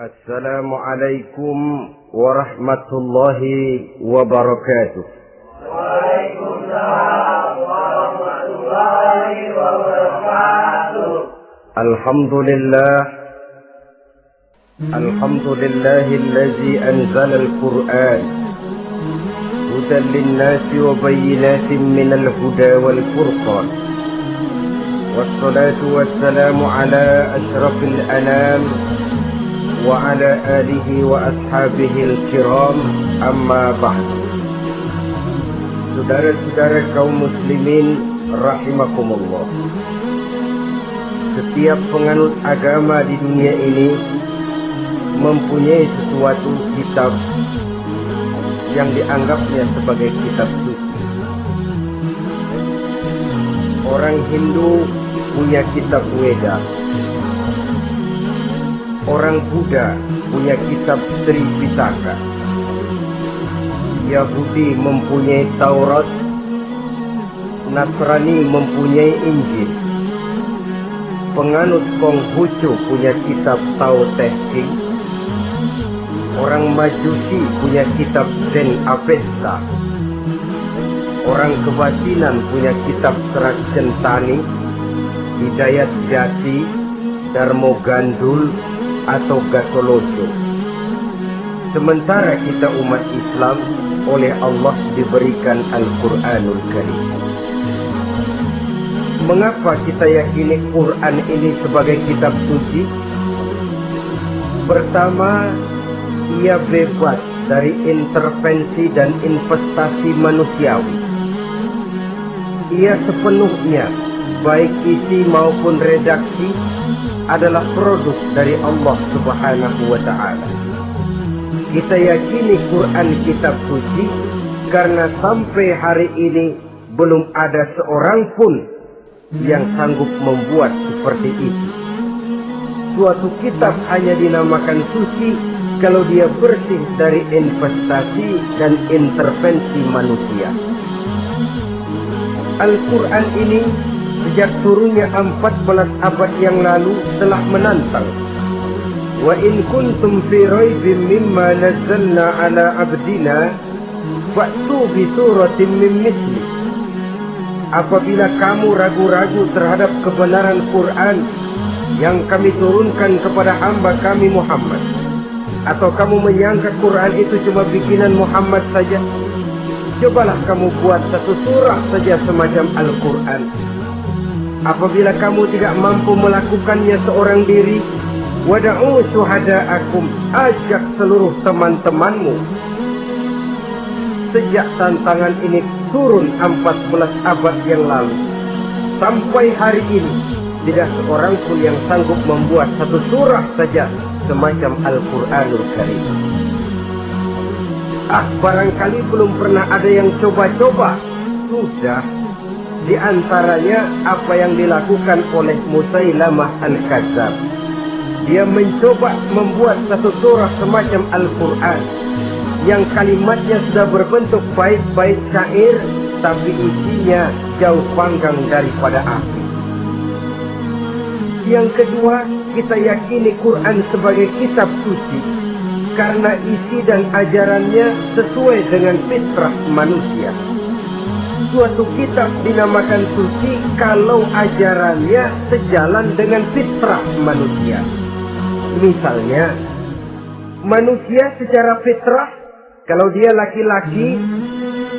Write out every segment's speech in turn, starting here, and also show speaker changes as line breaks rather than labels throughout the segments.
Assalamualaikum warahmatullahi wabarakatuh.
Waalaikumsalam warahmatullahi wabarakatuh.
Alhamdulillahillazi anzala al-Qur'an hudan lin-nasi wa bayyinatin minal huda wal furqan. Wassalatu wassalamu ala asyrafil anam wa ala alihi wa ashabihil kiram, amma ba'du. Saudara-saudara kaum muslimin rahimakumullah, setiap penganut agama di dunia ini mempunyai sesuatu kitab yang dianggapnya sebagai kitab suci. Orang Hindu punya kitab Weda, orang Buddha punya kitab Tripitaka, Yahudi mempunyai Taurat, Nasrani mempunyai Injil, penganut Konghucu punya kitab Tao Te Ching, orang Majusi punya kitab Zen Avesta, orang kebatinan punya kitab Serat Centani, Hidayat Jati, Darmo Gandul atau Gatoloco. Sementara kita umat Islam oleh Allah diberikan Al-Quranul Karim. Mengapa kita yakini Quran ini sebagai kitab suci? Pertama, ia bebas dari intervensi dan investasi manusiawi. Ia sepenuhnya, baik isi maupun redaksi, adalah produk dari Allah Subhanahu wa ta'ala. Kita yakini Quran kitab suci karena sampai hari ini belum ada seorang pun yang sanggup membuat seperti itu. Suatu kitab hanya dinamakan suci kalau dia bersih dari investasi dan intervensi manusia. Al-Quran ini sejak turunnya 14 abad yang lalu telah menantang. Wa in kuntum fi raibin mimma nazzalna ala abdina fa'tu bi suratin min mithli. Apabila kamu ragu-ragu terhadap kebenaran Quran yang kami turunkan kepada hamba kami Muhammad, atau kamu menyangka Quran itu cuma bikinan Muhammad saja, cobalah kamu buat satu surah saja semacam Al-Quran. Apabila kamu tidak mampu melakukannya seorang diri, wada'u syuhada'akum, ajak seluruh teman-temanmu. Sejak tantangan ini turun 14 abad yang lalu, sampai hari ini tidak seorang pun yang sanggup membuat satu surah saja semacam Al-Quranul Karim. Barangkali belum pernah ada yang coba-coba. Sudah. Di antaranya apa yang dilakukan oleh Musailamah Al-Kadzab. Dia mencoba membuat satu surah semacam Al-Quran yang kalimatnya sudah berbentuk bait-bait syair, tapi isinya jauh panggang daripada api. Yang kedua, kita yakini Quran sebagai kitab suci karena isi dan ajarannya sesuai dengan fitrah manusia. Suatu kitab dinamakan suci kalau ajarannya sejalan dengan fitrah manusia. Misalnya, manusia secara fitrah, kalau dia laki-laki,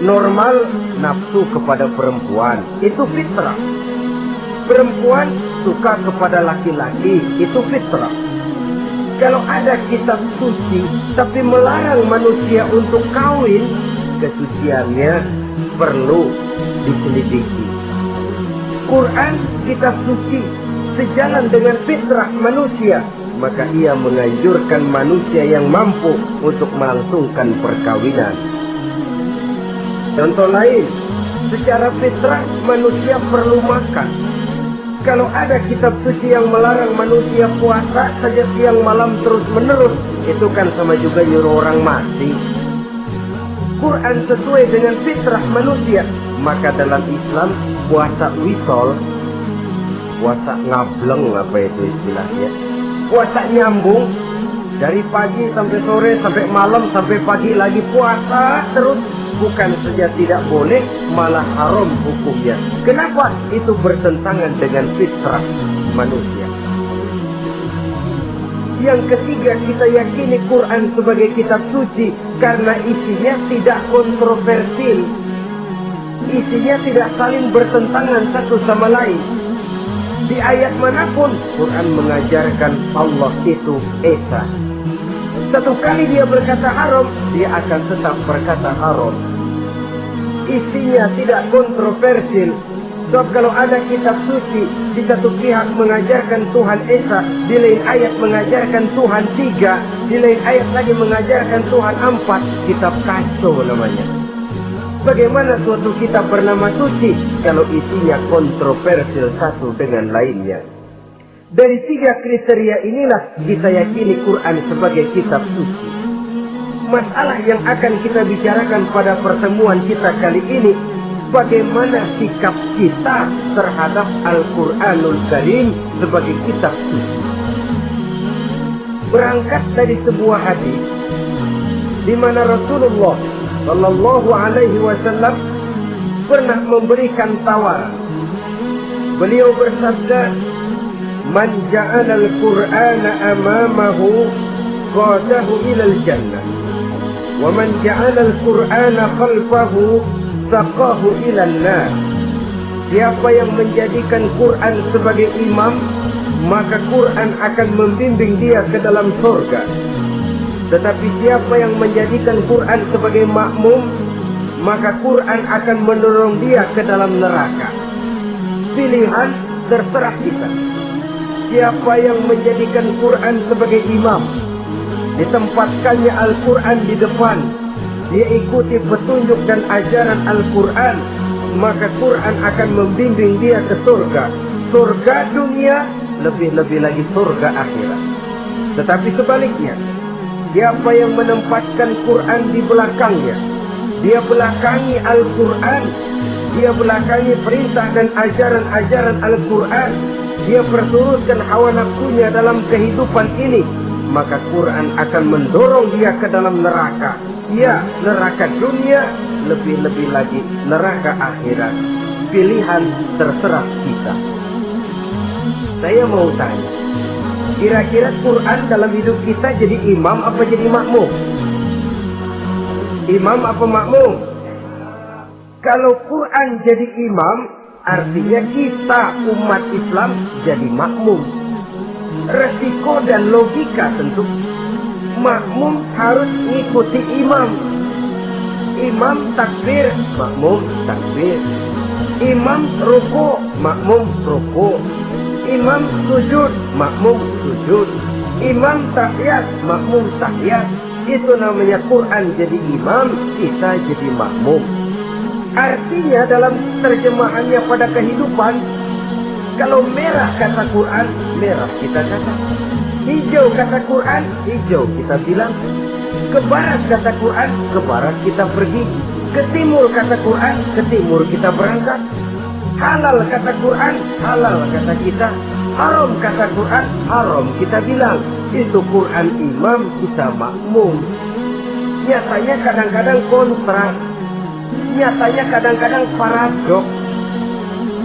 normal nafsu kepada perempuan, itu fitrah. Perempuan suka kepada laki-laki, itu fitrah. Kalau ada kitab suci tapi melarang manusia untuk kawin, kesuciannya perlu diselidiki. Quran kitab suci sejalan dengan fitrah manusia, maka ia menganjurkan manusia yang mampu untuk melangsungkan perkawinan. Contoh lain, secara fitrah manusia perlu makan. Kalau ada kitab suci yang melarang manusia puasa saja siang malam terus menerus, itu kan sama juga nyuruh orang mati. Quran sesuai dengan fitrah manusia, maka dalam Islam puasa wisol, puasa ngableng, apa itu istilahnya, puasa nyambung, Dari pagi sampai sore, sampai malam, sampai pagi lagi puasa terus. Bukan saja tidak boleh, malah haram hukumnya. Kenapa? Itu bertentangan dengan fitrah manusia. Yang ketiga, kita yakini Quran sebagai kitab suci karena isinya tidak kontroversial. Isinya tidak saling bertentangan satu sama lain. Di ayat manapun Quran mengajarkan Allah itu Esa. Satu kali dia berkata haram, dia akan tetap berkata haram. Isinya tidak kontroversial. Sebab kalau ada kitab suci, di satu pihak mengajarkan Tuhan Esa, di lain ayat mengajarkan Tuhan 3, di lain ayat lagi mengajarkan Tuhan 4, kitab kacau namanya. Bagaimana suatu kitab bernama suci kalau isinya kontroversial satu dengan lainnya? Dari 3 kriteria inilah kita yakini Quran sebagai kitab suci. Masalah yang akan kita bicarakan pada pertemuan kita kali ini, bagaimana sikap kita terhadap Al-Quranul Karim sebagai kitab suci. Berangkat dari sebuah hadis di mana Rasulullah Sallallahu Alaihi Wasallam pernah memberikan tawaran. Beliau bersabda, "Man ja'ala al-Qur'ana amamahu qadahu ila al-jannah, wa man ja'ala al-Qur'ana khalfahu saqahu ila an-nar." Siapa yang menjadikan Quran sebagai imam, maka Quran akan membimbing dia ke dalam surga. Tetapi siapa yang menjadikan Quran sebagai makmum, maka Quran akan mendorong dia ke dalam neraka. Pilihan terserah kita. Siapa yang menjadikan Quran sebagai imam, ditempatkannya Al-Quran di depan, dia ikuti petunjuk dan ajaran Al-Quran, maka Quran akan membimbing dia ke surga. Surga dunia, lebih-lebih lagi surga akhirat. Tetapi sebaliknya, siapa yang menempatkan Quran di belakangnya, dia belakangi Al-Quran, dia belakangi perintah dan ajaran-ajaran Al-Quran, dia perturutkan hawa nafsunya dalam kehidupan ini, maka Quran akan mendorong dia ke dalam neraka. Ya, neraka dunia, lebih-lebih lagi neraka akhirat. Pilihan terserah kita. Saya mau tanya, kira-kira Quran dalam hidup kita jadi imam apa jadi makmum? Imam apa makmum? Kalau Quran jadi imam, artinya kita umat Islam jadi makmum. Resiko dan logika tentu. Makmum harus mengikuti imam. Imam takbir, makmum takbir. Imam ruku, makmum ruku. Imam sujud, makmum sujud. Imam tahiyat, makmum tahiyat. Itu namanya Quran jadi imam, kita jadi makmum. Artinya dalam terjemahannya pada kehidupan, kalau merah kata Quran, merah kita kata. Hijau kata Quran, hijau kita bilang. Ke barat kata Quran, ke barat kita pergi. Ke timur kata Quran, ke timur kita berangkat. Halal kata Quran, halal kata kita. Haram kata Quran, haram kita bilang. Itu Quran imam, kita makmum. Nyatanya kadang-kadang kontras. Nyatanya kadang-kadang paradok.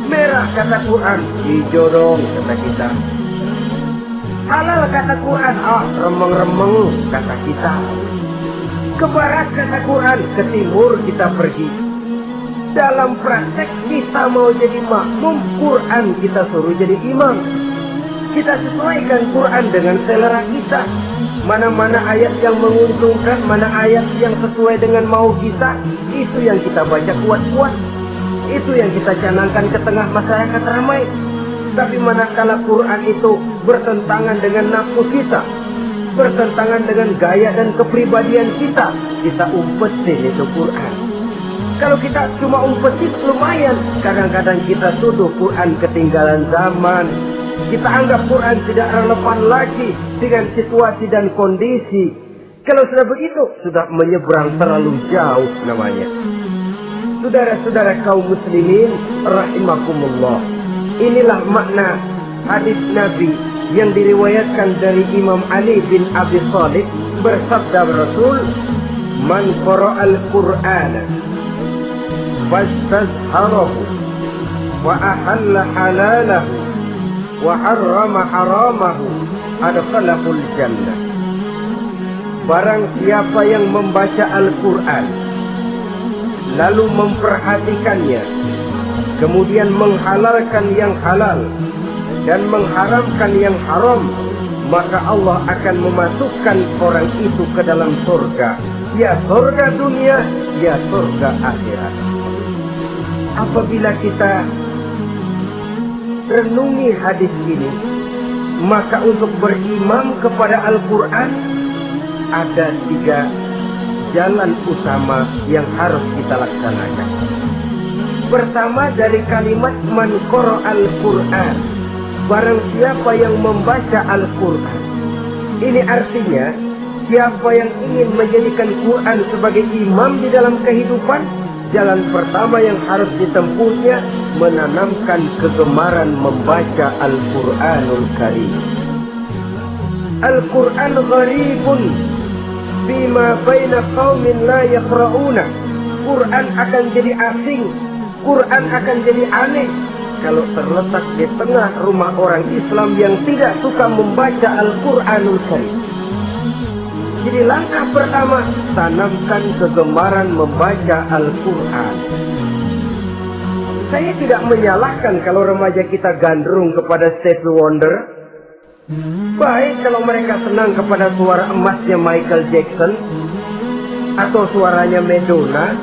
Merah kata Quran, hijau dong kata kita. Halal kata Quran, remeng-remeng kata kita. Ke barat kata Quran, ke timur kita pergi. Dalam praktek kita mau jadi makmum, Quran kita suruh jadi imam. Kita sesuaikan Quran dengan selera kita. Mana-mana ayat yang menguntungkan, mana ayat yang sesuai dengan mau kita, itu yang kita baca kuat-kuat. Itu yang kita canangkan ke tengah masyarakat ramai. Tapi manakala Quran itu bertentangan dengan nafsu kita, bertentangan dengan gaya dan kepribadian kita, kita umpetin itu Quran. Kalau kita cuma umpetin lumayan, kadang-kadang kita tuduh Quran ketinggalan zaman. Kita anggap Quran tidak relevan lagi dengan situasi dan kondisi. Kalau sudah begitu, sudah menyeberang terlalu jauh namanya. Saudara-saudara kaum muslimin rahimakumullah. Inilah makna hadis Nabi yang diriwayatkan dari Imam Ali bin Abi Thalib, bersabda Rasul, "Man qara'al Qur'ana fastazharahu wa ahalla halalahu wa harrama haramahu adkhalahul jannah." Barang siapa yang membaca Al-Quran lalu memperhatikannya, kemudian menghalalkan yang halal dan mengharamkan yang haram, maka Allah akan memasukkan orang itu ke dalam surga, ya surga dunia, ya surga akhirat. Apabila kita renungi hadis ini, maka untuk berimam kepada Al-Quran ada 3 jalan utama yang harus kita laksanakan. Pertama, dari kalimat man qara'al Qur'an, barang siapa yang membaca Al-Quran. Ini artinya siapa yang ingin menjadikan Quran sebagai imam di dalam kehidupan, jalan pertama yang harus ditempuhnya menanamkan kegemaran membaca Al-Quranul Karim. Al-Quran gharibun bima baina qaumin la yaqra'una. Quran akan jadi asing, Quran akan jadi aneh kalau terletak di tengah rumah orang Islam yang tidak suka membaca Al-Quranul Karim. Jadi langkah pertama, tanamkan kegemaran membaca Al-Quran. Saya tidak menyalahkan kalau remaja kita gandrung kepada Stevie Wonder. Baik kalau mereka senang kepada suara emasnya Michael Jackson atau suaranya Madonna.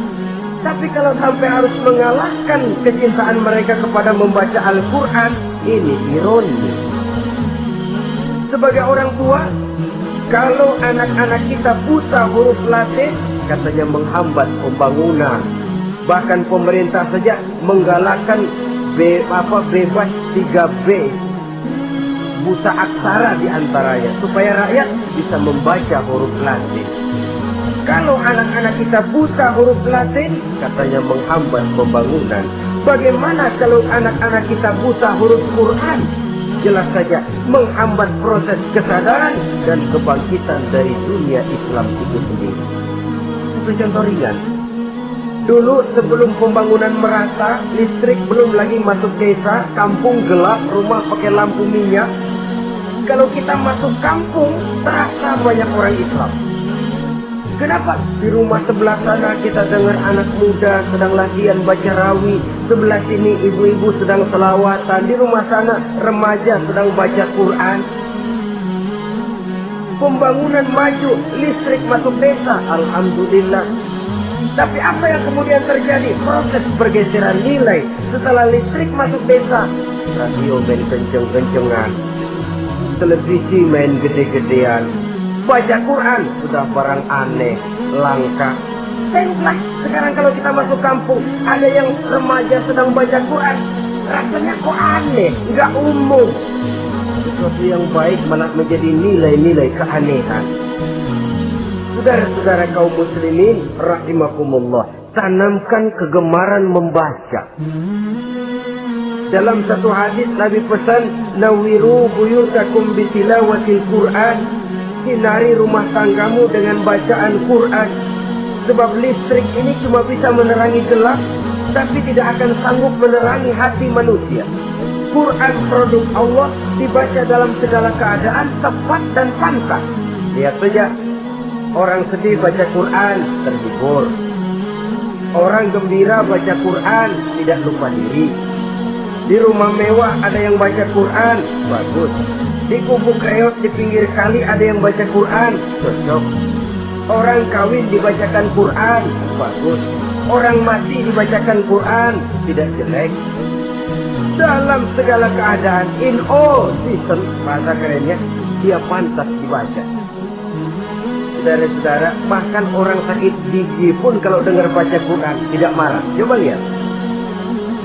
Tapi kalau sampai harus mengalahkan kecintaan mereka kepada membaca Al-Quran, ini ironi. Sebagai orang tua, kalau anak-anak kita buta huruf Latin, katanya menghambat pembangunan. Bahkan pemerintah saja menggalakkan bebas 3B, buta aksara diantaranya, supaya rakyat bisa membaca huruf Latin. Kalau anak-anak kita buta huruf Latin, katanya menghambat pembangunan. Bagaimana kalau anak-anak kita buta huruf Quran? Jelas saja menghambat proses kesadaran dan kebangkitan dari dunia Islam itu sendiri. Itu contoh ringan. Dulu sebelum pembangunan merata, listrik belum lagi masuk desa, kampung gelap, rumah pakai lampu minyak. Kalau kita masuk kampung, terasa banyak orang Islam. Kenapa? Di rumah sebelah sana kita dengar anak muda sedang latihan baca rawi, sebelah sini ibu-ibu sedang selawatan, di rumah sana remaja sedang baca Quran. Pembangunan maju, listrik masuk desa, alhamdulillah. Tapi apa yang kemudian terjadi? Proses pergeseran nilai. Setelah listrik masuk desa, radio main kenceng-kencengan, televisi main gede-gedean, baca Quran sudah barang aneh, langka. Tengoklah sekarang kalau kita masuk kampung, ada yang remaja sedang baca Quran, rasanya kok aneh, nggak umum. Sesuatu yang baik malah menjadi nilai-nilai keanehan. Saudara-saudara kaum muslimin rahimakumullah, tanamkan kegemaran membaca. Dalam satu hadis Nabi pesan, nawiru buyutakum bitilawatil Quran, sinari rumah tanggamu dengan bacaan Quran. Sebab listrik ini cuma bisa menerangi gelap, tapi tidak akan sanggup menerangi hati manusia. Quran produk Allah, dibaca dalam segala keadaan, tepat dan pantas. Lihat saja, orang sedih baca Quran, terhibur. Orang gembira baca Quran, tidak lupa diri. Di rumah mewah ada yang baca Quran, bagus. Di kubu kreot di pinggir kali ada yang baca Quran, cocok. Orang kawin dibacakan Quran, bagus. Orang mati dibacakan Quran, tidak jelek. Dalam segala keadaan, in all season, bahasa kerennya, dia pantas dibaca. Saudara-saudara, bahkan orang sakit gigi pun kalau dengar baca Quran tidak marah. Coba lihat.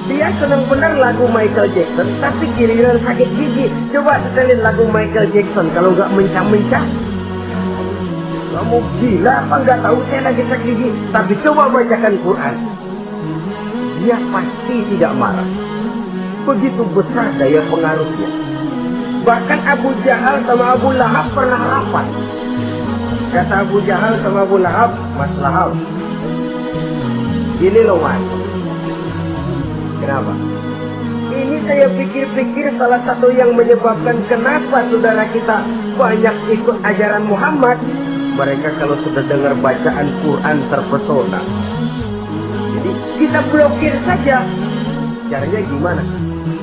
Dia senang benar lagu Michael Jackson, tapi giliran sakit gigi, coba setelin lagu Michael Jackson kalau nggak mencah-mencah. Kamu gila apa nggak tahu saya lagi sakit gigi, tapi coba bacakan Quran. Dia pasti tidak marah. Begitu besar daya pengaruhnya. Bahkan Abu Jahal sama Abu Lahab pernah rapat. Kata Abu Jahal sama Abu Lahab, Mas Lahab, ini loh Mas. Kenapa? Ini saya pikir-pikir salah satu yang menyebabkan kenapa saudara kita banyak ikut ajaran Muhammad. Mereka kalau sudah dengar bacaan Quran terpesona. Jadi kita blokir saja. Caranya gimana?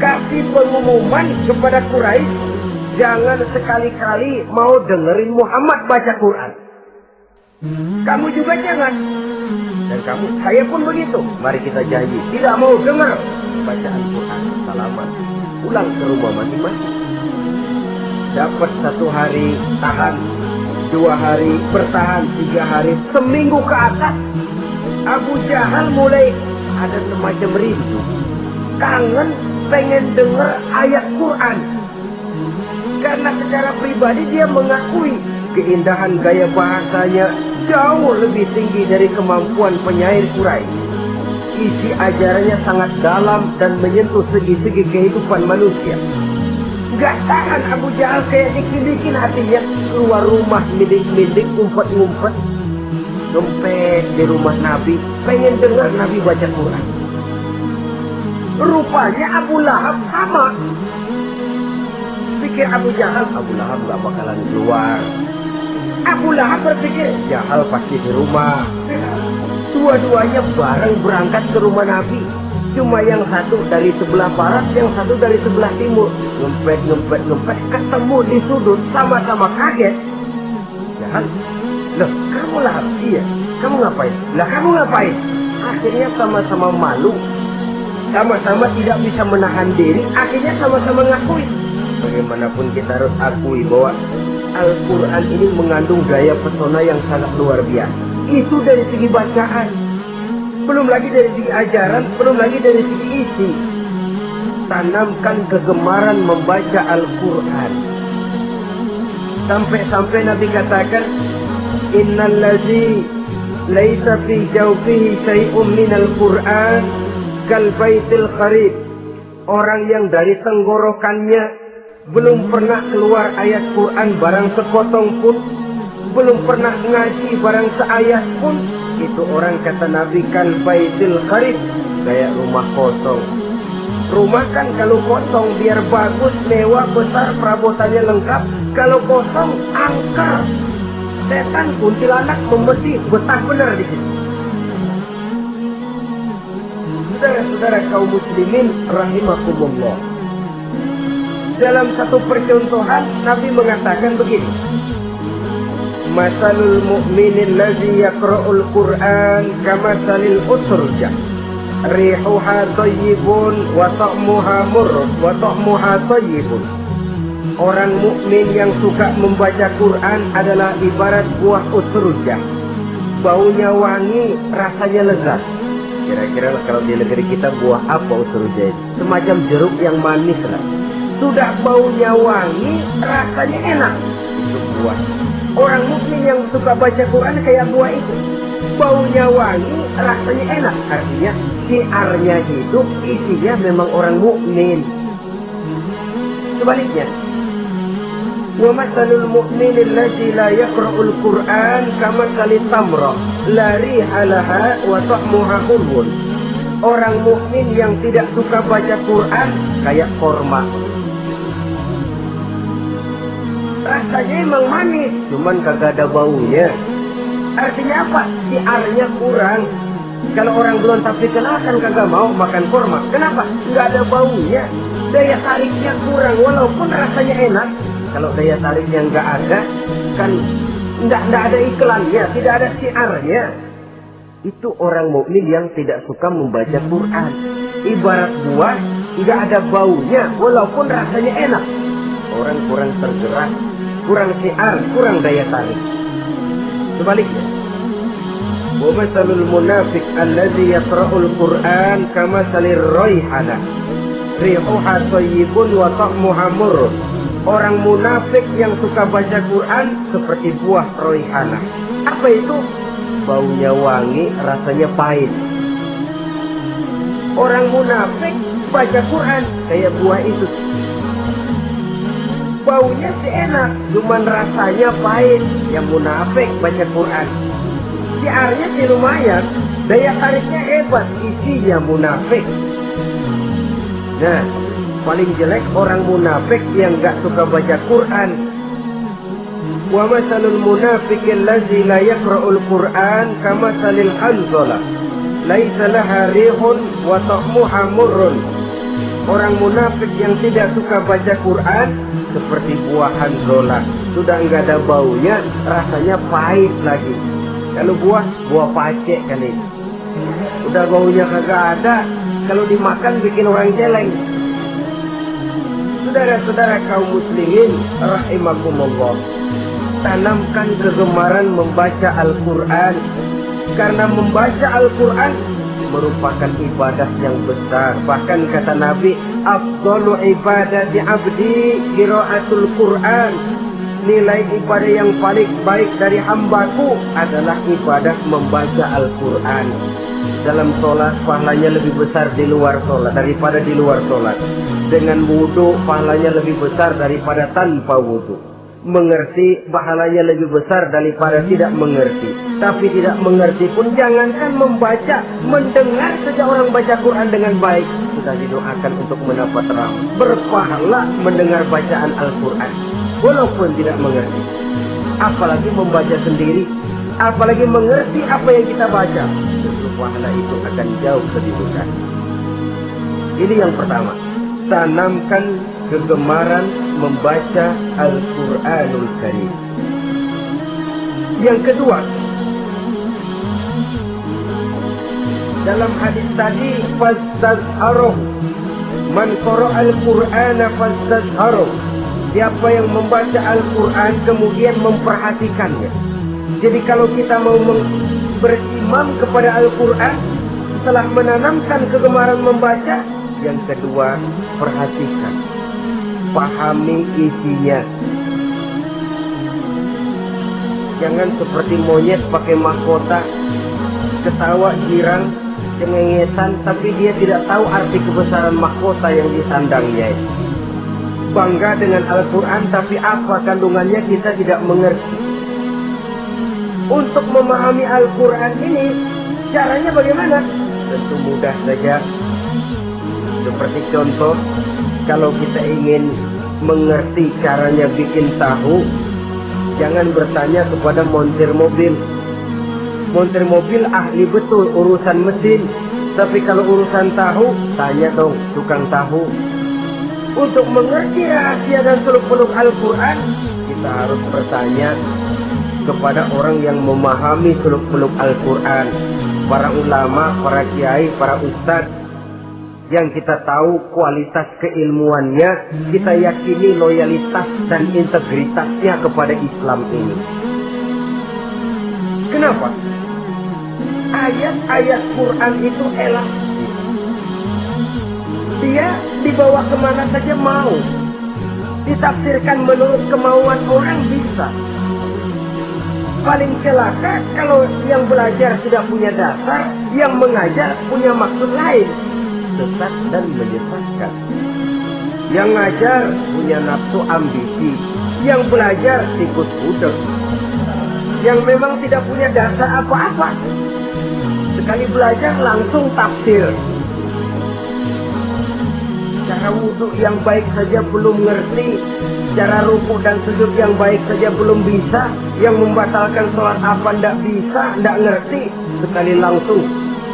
Kasih pengumuman kepada Quraisy, jangan sekali-kali mau dengerin Muhammad baca Quran. Kamu juga jangan. Dan kamu, saya pun begitu. Mari kita janji, tidak mau dengar bacaan Quran. Salaman, pulang ke rumah masing-masing. Dapat 1 hari tahan, 2 hari bertahan, 3 hari, seminggu ke atas. Abu Jahal mulai ada semacam rindu, kangen, pengen dengar ayat Quran. Karena secara pribadi dia mengakui keindahan gaya bahasanya jauh lebih tinggi dari kemampuan penyair Quraisy. Isi ajarannya sangat dalam dan menyentuh segi-segi kehidupan manusia. Gak tahan Abu Jahal, kayak bikin hatinya. Keluar rumah milik-milik, ngumpet-ngumpet, dompet di rumah Nabi, pengen dengar Nabi baca Quran. Rupanya Abu Lahab sama. Pikir Abu Jahal, Abu Lahab gak bakalan keluar. Abu Lahab berpikir, Jahal pasti di rumah. Dua-duanya bareng berangkat ke rumah Nabi. Cuma yang satu dari sebelah barat, yang satu dari sebelah timur. Ngempet, ketemu di sudut, sama-sama kaget. Jahal, loh kamu Lahab? Iya. Kamu ngapain? Lah kamu ngapain? Akhirnya sama-sama malu. Sama-sama tidak bisa menahan diri. Akhirnya sama-sama ngakui. Bagaimanapun kita harus akui bahwa Al-Quran ini mengandung gaya pesona yang sangat luar biasa. Itu dari segi bacaan, belum lagi dari segi ajaran, belum lagi dari segi isi. Tanamkan kegemaran membaca Al-Quran. Sampai-sampai Nabi katakan, Innal ladzi laisa fi jawfihi syai'un minal Quran kal baitil kharib. Orang yang dari tenggorokannya belum pernah keluar ayat Quran barang sepotong pun, belum pernah ngaji barang seayat pun, itu orang kata Nabi kal baitil kharib, kayak rumah kosong. Rumah kan kalau kosong biar bagus, mewah, besar, perabotannya lengkap. Kalau kosong, angker. Setan, kuntilanak, membesi, betah benar di situ. Saudara-saudara kaum muslimin rahimakumullah. Dalam satu percontohan Nabi mengatakan begini, Masalul mu'minin ladzi yaqra'ul Qur'an kamasalil utrujah rihuha thayyibun wa ta'muha murr wa ta'muha thayyibun. Orang mukmin yang suka membaca Quran adalah ibarat buah utrujah. Baunya wangi, rasanya lezat. Kira-kira kalau di negeri kita buah apa utrujah? Semacam jeruk yang manis lah. Sudah baunya wangi, rasanya enak. Itu buah. Orang mukmin yang suka baca Quran kayak buah itu. Baunya wangi, rasanya enak. Artinya syiarnya hidup, isinya memang orang mukmin. Sebaliknya, wa masalul mu'minil ladzi la yaqra'ul Qur'an kamasalit tamra la riha laha wa ta'muha hulwun. Orang mukmin yang tidak suka baca Quran kayak korma. Rasanya emang manis, cuman kagak ada baunya. Artinya apa? Siarnya kurang. Kalau orang belum tapi kenalkan kagak mau makan korma. Kenapa? Nggak ada baunya. Daya tariknya kurang, walaupun rasanya enak. Kalau daya tariknya nggak ada, kan nggak ada iklannya, tidak ada siarnya. Itu orang mukmin yang tidak suka membaca Quran. Ibarat buah, nggak ada baunya, walaupun rasanya enak. Orang kurang tergerak, kurang siar, kurang daya tarik. Sebaliknya, wa masalul munafiq alladzi yaqra'ul Qur'an kamasalir raihana rihuha thayyibun wa ta'muha murr. Orang munafik yang suka baca Quran seperti buah raihana. Apa itu? Baunya wangi, rasanya pahit. Orang munafik baca Quran kayak buah itu. Baunya sih enak, cuman rasanya pahit. Yang munafik baca Quran. Siarnya sih lumayan, daya tariknya hebat, isinya munafik. Nah, paling jelek orang munafik yang gak suka baca Quran. Wa masalul munafiqil ladzi la yaqra'ul Qur'an kamasalil hanzalah laisa laha rihun wa ta'muha murrun. Orang munafik yang tidak suka baca Quran seperti buah hanzalah, sudah enggak ada baunya, rasanya pahit lagi. Kalau buah pacek kali. Udah baunya kagak ada, kalau dimakan bikin orang celeng. Saudara-saudara kaum muslimin rahimakumullah, tanamkan kegemaran membaca Al-Qur'an, karena membaca Al-Qur'an merupakan ibadah yang besar. Bahkan kata Nabi, afdalu ibadati abdi qiraatul Qur'an. Nilai ibadah yang paling baik dari hambaku adalah ibadah membaca Al-Qur'an. Dalam sholat pahalanya lebih besar di luar sholat daripada di luar sholat. Dengan wudu pahalanya lebih besar daripada tanpa wudu. Mengerti pahalanya lebih besar daripada tidak mengerti. Tapi tidak mengerti pun jangankan membaca, mendengar saja orang baca Quran dengan baik sudah didoakan untuk mendapat rahmat. Berpahala mendengar bacaan Al-Quran walaupun tidak mengerti. Apalagi membaca sendiri, apalagi mengerti apa yang kita baca, tentu pahala itu akan jauh lebih besar. Ini yang pertama, tanamkan kegemaran membaca Al-Quranul Karim. Yang kedua, dalam hadis tadi, fastazharuh, man qara'al Qur'ana fastazharuh. Siapa yang membaca Al-Quran kemudian memperhatikannya. Jadi kalau kita mau berimam kepada Al-Quran, setelah menanamkan kegemaran membaca, yang kedua, perhatikan, pahami isinya. Jangan seperti monyet pakai mahkota, ketawa girang, cengengesan, tapi dia tidak tahu arti kebesaran mahkota yang disandangnya. Bangga dengan Al-Quran, tapi apa kandungannya kita tidak mengerti. Untuk memahami Al-Quran ini, caranya bagaimana? Tentu mudah saja. Seperti contoh, kalau kita ingin mengerti caranya bikin tahu, jangan bertanya kepada montir mobil. Montir mobil ahli betul urusan mesin, tapi kalau urusan tahu, tanya dong tukang tahu. Untuk mengerti rahasia dan seluk-beluk Al-Quran, kita harus bertanya kepada orang yang memahami seluk-beluk Al-Quran, para ulama, para kiai, para ustadz, yang kita tahu kualitas keilmuannya, kita yakini loyalitas dan integritasnya kepada Islam ini. Kenapa? Ayat-ayat Quran itu elastis. Dia dibawa kemana saja mau. Ditafsirkan menurut kemauan orang bisa. Paling celaka kalau yang belajar tidak punya dasar, yang mengajar punya maksud lain, sesat dan menyesatkan. Yang ngajar punya nafsu ambisi, yang belajar tikus budek, yang memang tidak punya dasar apa-apa. Sekali belajar langsung tafsir. Cara wudhu yang baik saja belum ngerti, cara rukuk dan sujud yang baik saja belum bisa, yang membatalkan sholat apa ndak bisa, ndak ngerti. Sekali langsung,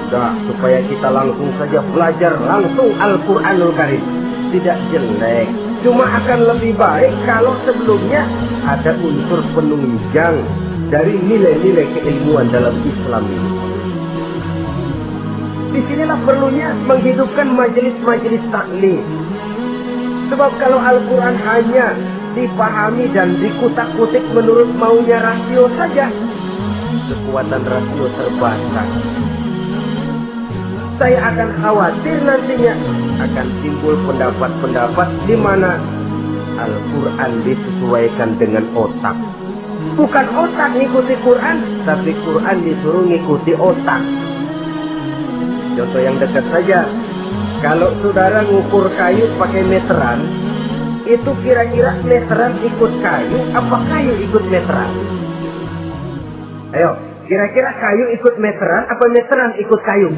udah, supaya kita langsung saja belajar langsung Al-Quranul Karim. Tidak jelek, cuma akan lebih baik kalau sebelumnya ada unsur penunjang dari nilai-nilai keilmuan dalam Islam ini. Disinilah perlunya menghidupkan majelis-majelis taklim. Sebab kalau Al-Quran hanya dipahami dan dikutak-kutik menurut maunya rasio saja, kekuatan rasio terbatas. Saya akan khawatir nantinya akan timbul pendapat-pendapat di mana Al-Quran disesuaikan dengan otak. Bukan otak ngikuti Quran, tapi Quran disuruh ngikuti otak. Contoh yang dekat saja, kalau saudara ngukur kayu pakai meteran, itu kira-kira meteran ikut kayu, apa kayu ikut meteran? Ayo, kira-kira kayu ikut meteran, apa meteran ikut kayu?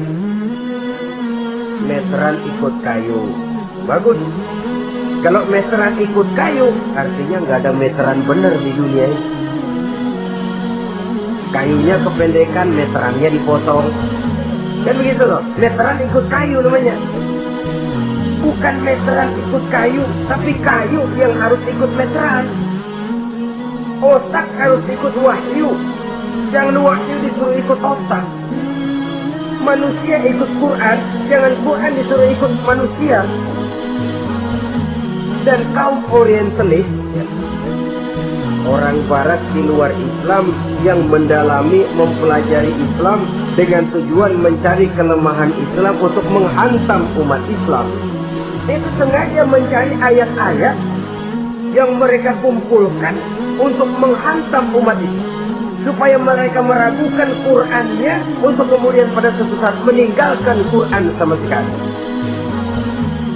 Meteran ikut kayu. Bagus. Kalau meteran ikut kayu, artinya nggak ada meteran benar di dunia ini. Kayunya kependekan, meterannya dipotong. Kan begitu loh, meteran ikut kayu namanya. Bukan meteran ikut kayu, tapi kayu yang harus ikut meteran. Otak harus ikut wahyu. Jangan wahyu disuruh ikut otak. Manusia ikut Quran, jangan Quran disuruh ikut manusia. Dan kaum orientalis, orang barat di luar Islam yang mendalami, mempelajari Islam dengan tujuan mencari kelemahan Islam untuk menghantam umat Islam, itu sengaja mencari ayat-ayat yang mereka kumpulkan untuk menghantam umat Islam, supaya mereka meragukan Qurannya untuk kemudian pada suatu saat meninggalkan Quran sama sekali.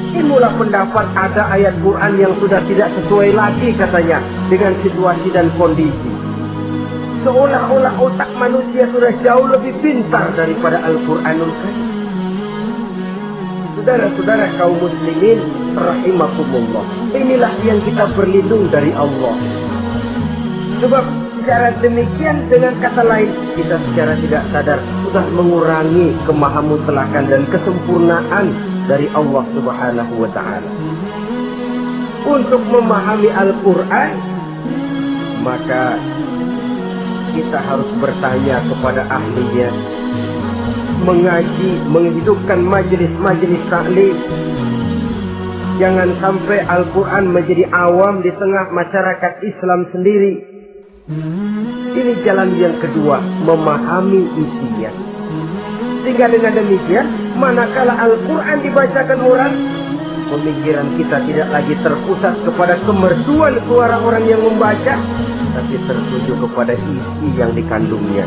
Inilah pendapat ada ayat Quran yang sudah tidak sesuai lagi katanya dengan situasi dan kondisi. Seolah-olah otak manusia sudah jauh lebih pintar daripada Al-Quranul Karim. Saudara-saudara kaum muslimin rahimakumullah, inilah yang kita berlindung dari Allah. Sebab secara demikian, dengan kata lain, kita secara tidak sadar sudah mengurangi kemahamutlakan dan kesempurnaan dari Allah Subhanahu wa ta'ala. Untuk memahami Al-Quran, maka kita harus bertanya kepada ahlinya, mengaji, menghidupkan majelis-majelis taklim. Jangan sampai Al-Quran menjadi awam di tengah masyarakat Islam sendiri. Ini jalan yang kedua, memahami isinya. Sehingga dengan demikian, manakala Al-Quran dibacakan orang, pemikiran kita tidak lagi terpusat kepada kemerduan suara orang yang membaca, tapi tertuju kepada isi yang dikandungnya.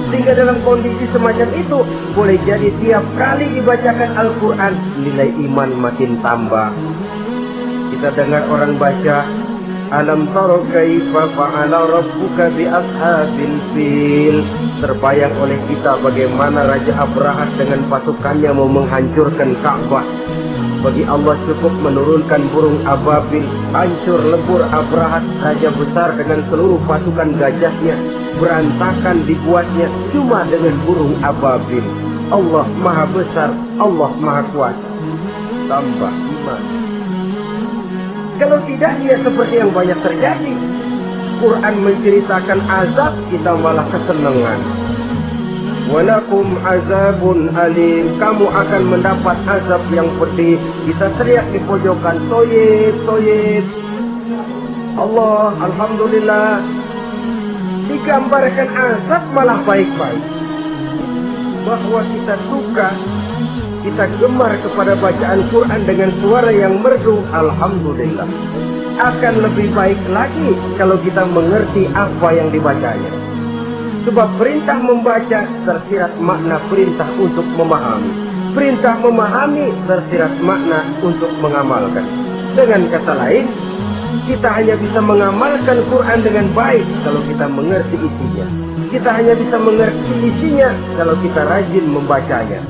Sehingga dalam kondisi semacam itu, boleh jadi tiap kali dibacakan Al-Quran, nilai iman makin tambah. Kita dengar orang baca, Alam tara kaifa fa'ala rabbuka bi ashabil fil. Terbayang oleh kita bagaimana Raja Abraha dengan pasukannya mau menghancurkan Ka'bah. Bagi Allah cukup menurunkan burung ababil, hancur lebur Abraha, raja besar dengan seluruh pasukan gajahnya, berantakan dibuatnya cuma dengan burung ababil. Allah maha besar, Allah maha kuasa. Tambah iman. Kalau tidak, dia seperti yang banyak terjadi. Quran menceritakan azab, kita malah kesenangan. Walakum azabun alim, kamu akan mendapat azab yang pedih. Kita teriak di pojokan, toyib, toyib. Allah, alhamdulillah. Digambarkan azab malah baik-baik. Bahwa kita suka, kita gemar kepada bacaan Quran dengan suara yang merdu, alhamdulillah. Akan lebih baik lagi kalau kita mengerti apa yang dibacanya. Sebab perintah membaca tersirat makna perintah untuk memahami. Perintah memahami tersirat makna untuk mengamalkan. Dengan kata lain, kita hanya bisa mengamalkan Quran dengan baik kalau kita mengerti isinya. Kita hanya bisa mengerti isinya kalau kita rajin membacanya.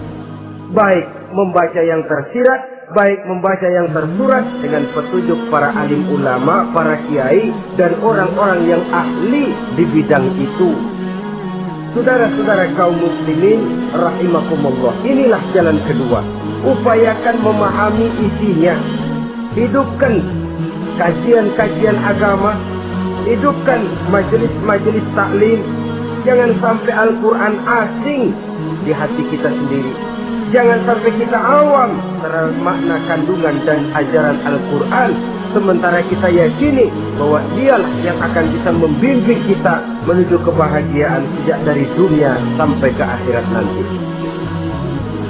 Baik membaca yang tersirat, baik membaca yang tersurat dengan petunjuk para alim ulama, para kiai, dan orang-orang yang ahli di bidang itu. Saudara-saudara kaum muslimin rahimakumullah, inilah jalan kedua. Upayakan memahami isinya. Hidupkan kajian-kajian agama, hidupkan majelis-majelis taklim. Jangan sampai Al-Quran asing di hati kita sendiri. Jangan sampai kita awam terhadap makna kandungan dan ajaran Al-Quran, sementara kita yakini bahwa dialah yang akan bisa membimbing kita menuju kebahagiaan sejak dari dunia sampai ke akhirat nanti.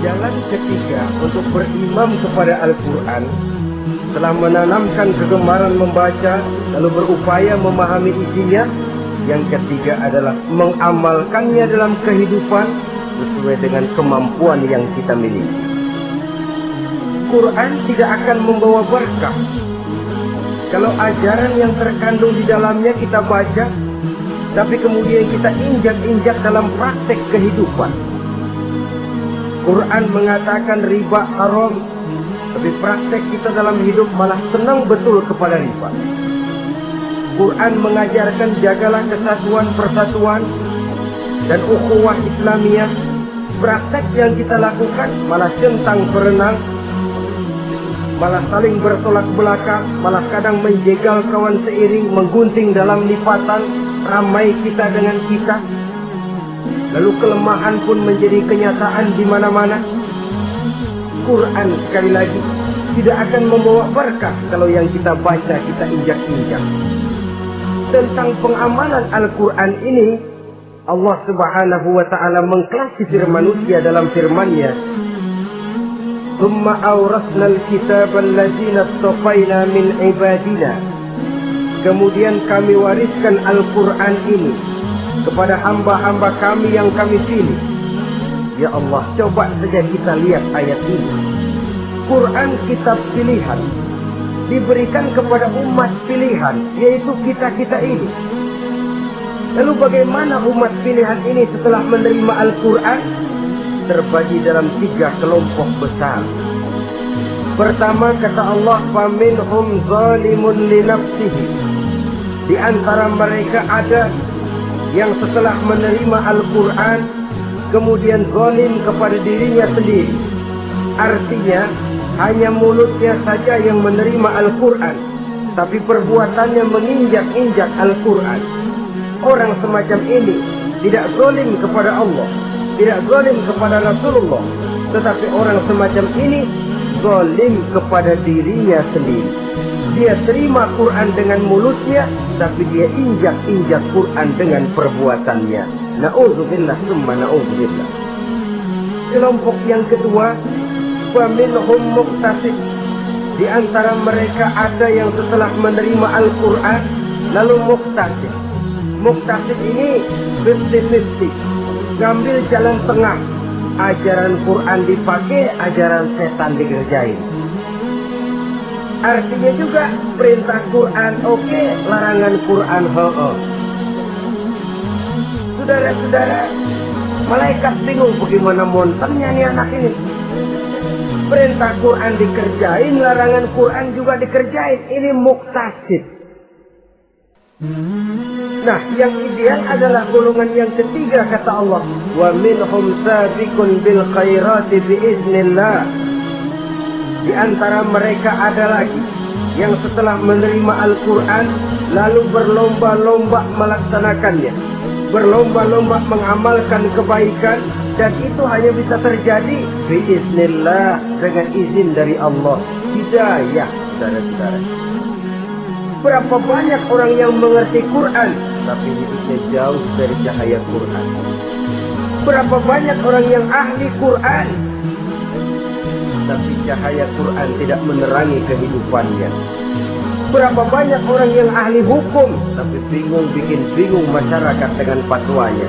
Jalan ketiga untuk berimam kepada Al-Quran, setelah menanamkan kegemaran membaca, lalu berupaya memahami isinya, yang ketiga adalah mengamalkannya dalam kehidupan sesuai dengan kemampuan yang kita miliki. Quran tidak akan membawa berkah Kalau ajaran yang terkandung di dalamnya kita baca, tapi kemudian kita injak-injak dalam praktek kehidupan. Quran mengatakan riba haram, tapi praktek kita dalam hidup malah senang betul kepada riba. Quran mengajarkan jagalah kesatuan persatuan dan ukhuwah Islamiyah. Praktek yang kita lakukan malah centang berenang, malah saling bertolak belakang, malah kadang menjegal kawan seiring, menggunting dalam lipatan, ramai kita dengan kita. Lalu kelemahan pun menjadi kenyataan di mana-mana. Quran sekali lagi tidak akan membawa berkah kalau yang kita baca kita injak-injak. Tentang pengamalan Al-Quran ini, Allah Subhanahu wa ta'ala mengklasifikasi manusia dalam firman-Nya, "Tsumma awrasnal kitaba allazina istafaina min ibadina." Kemudian kami wariskan Al-Quran ini kepada hamba-hamba kami yang kami pilih. Ya Allah, coba saja kita lihat ayat ini. Quran kitab pilihan diberikan kepada umat pilihan, yaitu kita-kita ini. Lalu bagaimana umat pilihan ini setelah menerima Al-Quran? Terbagi dalam 3 kelompok besar. Pertama, kata Allah, "Faminhum zalimun li nafsihi." Di antara mereka ada yang setelah menerima Al-Quran kemudian zalim kepada dirinya sendiri. Artinya hanya mulutnya saja yang menerima Al-Quran, tapi perbuatannya menginjak-injak Al-Quran. Orang semacam ini tidak zalim kepada Allah, tidak zalim kepada Rasulullah, tetapi orang semacam ini zalim kepada dirinya sendiri. Dia terima Quran dengan mulutnya, tapi dia injak-injak Quran dengan perbuatannya. Na'udzubillah summa na'udzubillah. Kelompok yang kedua, "Faminhum muqtasid." Di antara mereka ada yang setelah menerima Al-Quran lalu muqtasid. Muqtasid ini 50-50, ngambil jalan tengah. Ajaran Quran dipakai, ajaran setan dikerjain. Artinya juga perintah Quran oke, larangan Quran ho-ho. Saudara-saudara, malaikat bingung bagaimana monternya nih anak ini. Perintah Quran dikerjain, larangan Quran juga dikerjain. Ini muqtasid. Nah, yang ideal adalah golongan yang ketiga, kata Allah, "Wa minhum sabiqun bil khairati biiznillah." Di antara mereka ada lagi yang setelah menerima Al-Quran lalu berlomba-lomba melaksanakannya, berlomba-lomba mengamalkan kebaikan, dan itu hanya bisa terjadi biiznillah, dengan izin dari Allah. Hidayah, saudara-saudara. Berapa banyak orang yang mengerti Quran tapi hidupnya jauh dari cahaya Quran. Berapa banyak orang yang ahli Quran tapi cahaya Quran tidak menerangi kehidupannya. Berapa banyak orang yang ahli hukum tapi bikin bingung masyarakat dengan fatwanya.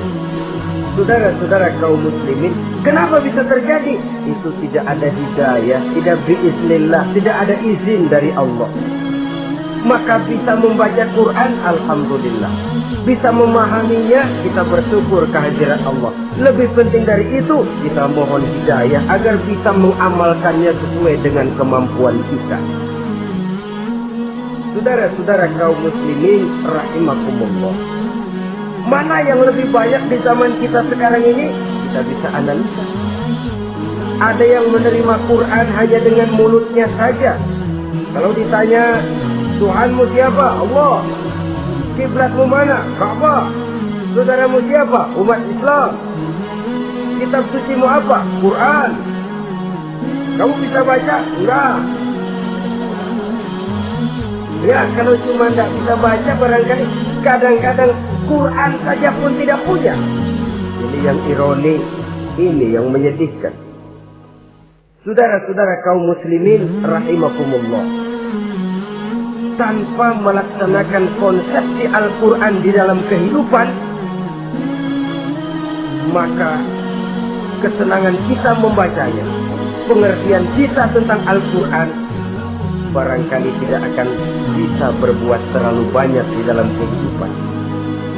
Saudara-saudara kaum muslimin, kenapa bisa terjadi? Itu tidak ada hidayah, tidak biiznillah, tidak ada izin dari Allah. Maka bisa membaca Quran, alhamdulillah. Bisa memahaminya, kita bersyukur kehadiran Allah. Lebih penting dari itu, kita mohon hidayah agar bisa mengamalkannya sesuai dengan kemampuan kita. Saudara-saudara kaum muslimin rahimakumullah, mana yang lebih banyak di zaman kita sekarang ini? Kita bisa analisa. Ada yang menerima Quran hanya dengan mulutnya saja. Kalau ditanya, Tuhanmu siapa? Allah. Kiblatmu mana? Ka'bah. Saudaramu siapa? Umat Islam. Kitab sucimu apa? Quran. Kamu bisa baca? Enggak. Ya, kalau cuma tidak bisa baca, barangkali kadang-kadang Quran saja pun tidak punya. Ini yang ironi, ini yang menyedihkan. Saudara-saudara kaum muslimin rahimakumullah, tanpa melaksanakan konsepsi Al-Quran di dalam kehidupan, maka kesenangan kita membacanya, pengertian kita tentang Al-Quran barangkali tidak akan bisa berbuat terlalu banyak di dalam kehidupan.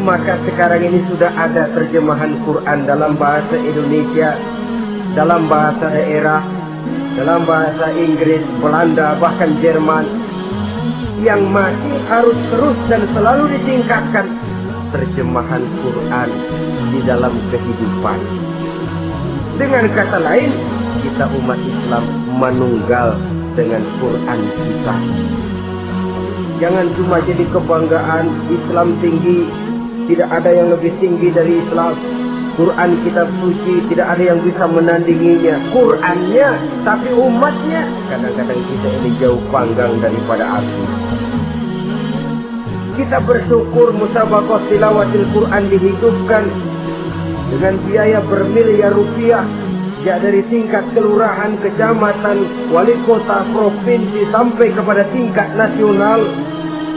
Maka sekarang ini sudah ada terjemahan Quran dalam bahasa Indonesia, dalam bahasa daerah, dalam bahasa Inggris, Belanda, bahkan Jerman, yang masih harus terus dan selalu ditingkatkan terjemahan Quran di dalam kehidupan. Dengan kata lain, kita umat Islam menunggal dengan Quran kita. Jangan cuma jadi kebanggaan Islam tinggi, tidak ada yang lebih tinggi dari Islam. Quran kitab suci, tidak ada yang bisa menandinginya. Qurannya, tapi umatnya kadang-kadang kita ini jauh panggang daripada api. Kita bersyukur musabaqah tilawatil Quran dihidupkan dengan biaya bermiliar rupiah, ya dari tingkat kelurahan, kecamatan, wali kota, provinsi sampai kepada tingkat nasional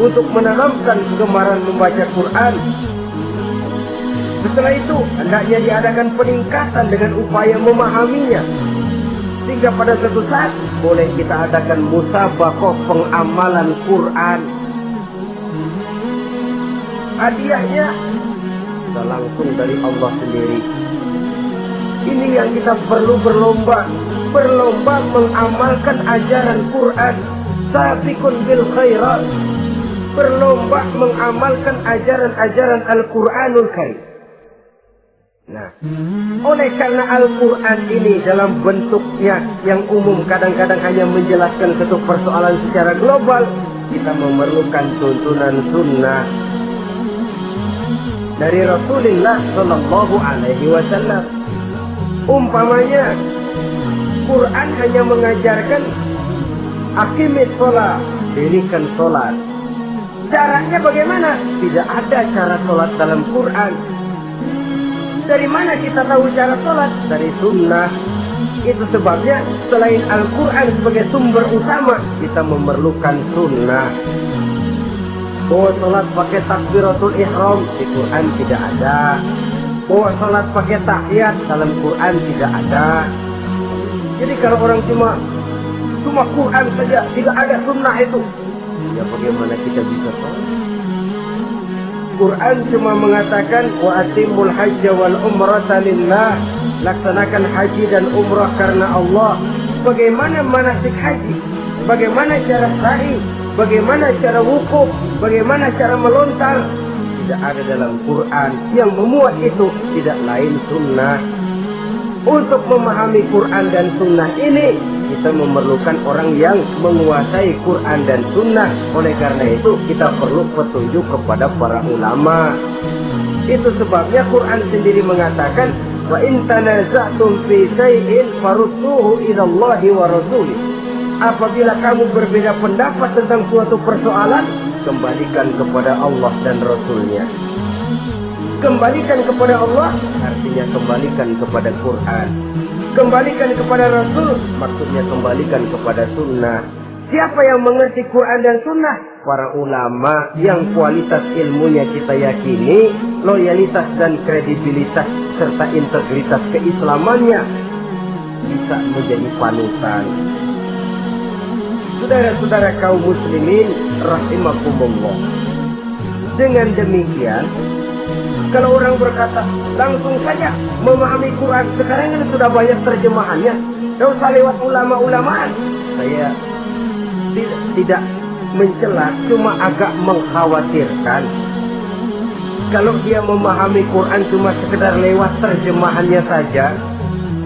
untuk menanamkan kegemaran membaca Quran. Setelah itu hendaknya diadakan peningkatan dengan upaya memahaminya, sehingga pada suatu saat boleh kita adakan musabaqah pengamalan Quran. Hadiahnya sudah langsung dari Allah sendiri. Ini yang kita perlu berlomba mengamalkan ajaran Quran. Sabiqun bil khairat, berlomba mengamalkan ajaran-ajaran Al-Quranul Karim. Nah, oleh karena Al-Quran ini dalam bentuknya yang umum kadang-kadang hanya menjelaskan satu persoalan secara global, kita memerlukan tuntunan sunnah dari Rasulullah Shallallahu Alaihi Wasallam. Umpamanya, Quran hanya mengajarkan aqimis sholat, dirikan sholat. Caranya bagaimana? Tidak ada cara sholat dalam Quran. Dari mana kita tahu cara sholat? Dari sunnah. Itu sebabnya selain Al-Quran sebagai sumber utama, kita memerlukan sunnah. Bahwa sholat pakai takbiratul ihram di Quran tidak ada. Bahwa sholat pakai tahiyat dalam Quran tidak ada. Jadi kalau orang cuma Quran saja, tidak ada sunnah itu, ya bagaimana kita bisa sholat? Quran cuma mengatakan wa atimul hajja wal umrata lillah, laksanakan haji dan umrah karena Allah. Bagaimana manasik haji? Bagaimana cara sa'i? Bagaimana cara wukuf? Bagaimana cara melontar? Tidak ada dalam Quran. Yang memuat itu tidak lain sunnah. Untuk memahami Quran dan sunnah ini, kita memerlukan orang yang menguasai Quran dan sunnah. Oleh karena itu kita perlu petunjuk kepada para ulama. Itu sebabnya Quran sendiri mengatakan wa in tanaza'tum fi shay'in farudduhu ila Allahi wa rasulih. Apabila kamu berbeda pendapat tentang suatu persoalan, kembalikan kepada Allah dan Rasulnya. Kembalikan kepada Allah artinya kembalikan kepada Quran. Kembalikan kepada Rasul maksudnya kembalikan kepada sunnah. Siapa yang mengerti Quran dan sunnah? Para ulama yang kualitas ilmunya kita yakini, loyalitas dan kredibilitas serta integritas keislamannya bisa menjadi panutan. Saudara-saudara kaum muslimin rahimakumullah. Dengan demikian, kalau orang berkata langsung saja memahami Quran, sekarang ini sudah banyak terjemahannya, tidak usah lewat ulama-ulamaan. Saya tidak mencela, cuma agak mengkhawatirkan kalau dia memahami Quran cuma sekedar lewat terjemahannya saja,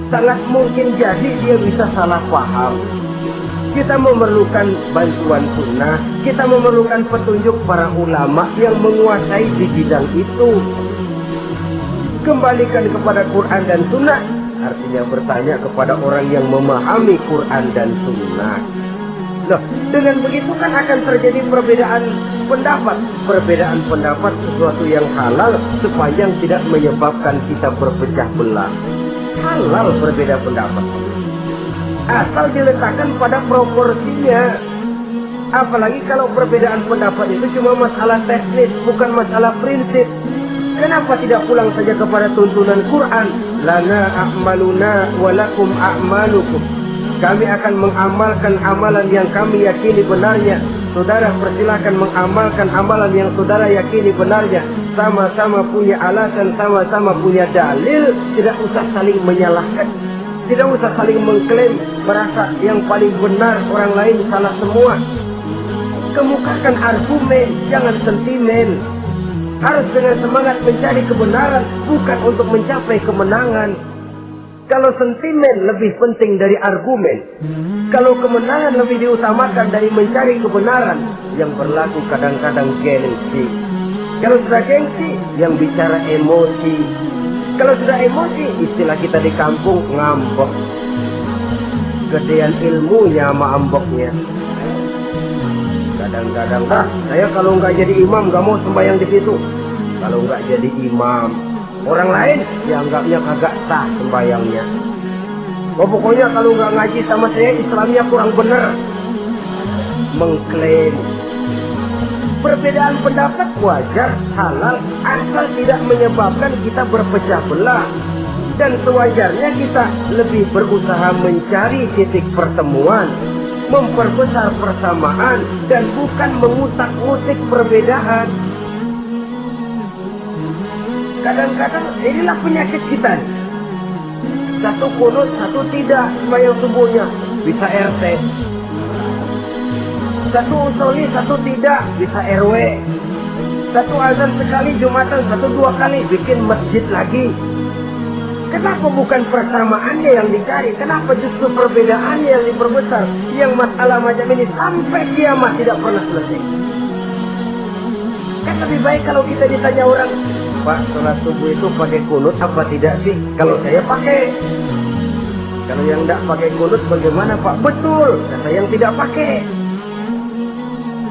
sangat mungkin jadi dia bisa salah paham. Kita memerlukan bantuan sunnah, kita memerlukan petunjuk para ulama yang menguasai di bidang itu. Kembalikan kepada Quran dan sunnah artinya bertanya kepada orang yang memahami Quran dan sunnah. Nah, dengan begitu kan akan terjadi perbedaan pendapat. Perbedaan pendapat sesuatu yang halal sepanjang tidak menyebabkan kita berpecah belah. Halal berbeda pendapat, asal diletakkan pada proporsinya. Apalagi kalau perbedaan pendapat itu cuma masalah teknis, bukan masalah prinsip. Kenapa tidak pulang saja kepada tuntunan Quran? Lana a'maluna wa lakum a'malukum. Kami akan mengamalkan amalan yang kami yakini benarnya. Saudara persilakan mengamalkan amalan yang saudara yakini benarnya. Sama-sama punya alasan, sama-sama punya dalil. Tidak usah saling menyalahkan, tidak usah saling mengklaim merasa yang paling benar, orang lain salah semua. Kemukakan argumen, jangan sentimen. Harus dengan semangat mencari kebenaran, bukan untuk mencapai kemenangan. Kalau sentimen lebih penting dari argumen, kalau kemenangan lebih diutamakan dari mencari kebenaran, yang berlaku kadang-kadang gengsi. Kalau sudah gengsi, yang bicara emosi. Kalau sudah emosi, istilah kita di kampung ngambek. Gedean ilmunya sama amboknya. Kadang-kadang, saya kalau nggak jadi imam nggak mau sembahyang di situ. Kalau nggak jadi imam, orang lain dianggapnya kagak sah sembahyangnya. Pokoknya kalau nggak ngaji sama saya, Islamnya kurang bener. Mengklaim. Perbedaan pendapat wajar, halal, asal tidak menyebabkan kita berpecah belah. Dan sewajarnya kita lebih berusaha mencari titik pertemuan, memperbesar persamaan, dan bukan mengutak-ngutik perbedaan. Kadang-kadang inilah penyakit kita. Satu kunut, satu tidak sembahyang subuhnya, bisa RT. Satu usoli, satu tidak, bisa RW. Satu azan sekali Jumatan, satu dua kali, bikin masjid lagi. Kenapa bukan persamaannya yang dicari? Kenapa justru perbedaannya yang diperbesar? Yang masalah macam ini sampai kiamat tidak pernah selesai. Kan lebih baik kalau kita ditanya orang, Pak, sholat subuh itu pakai kunut apa tidak sih? Kalau saya pakai. Kalau yang tidak pakai kunut bagaimana Pak? Betul, kata yang tidak pakai.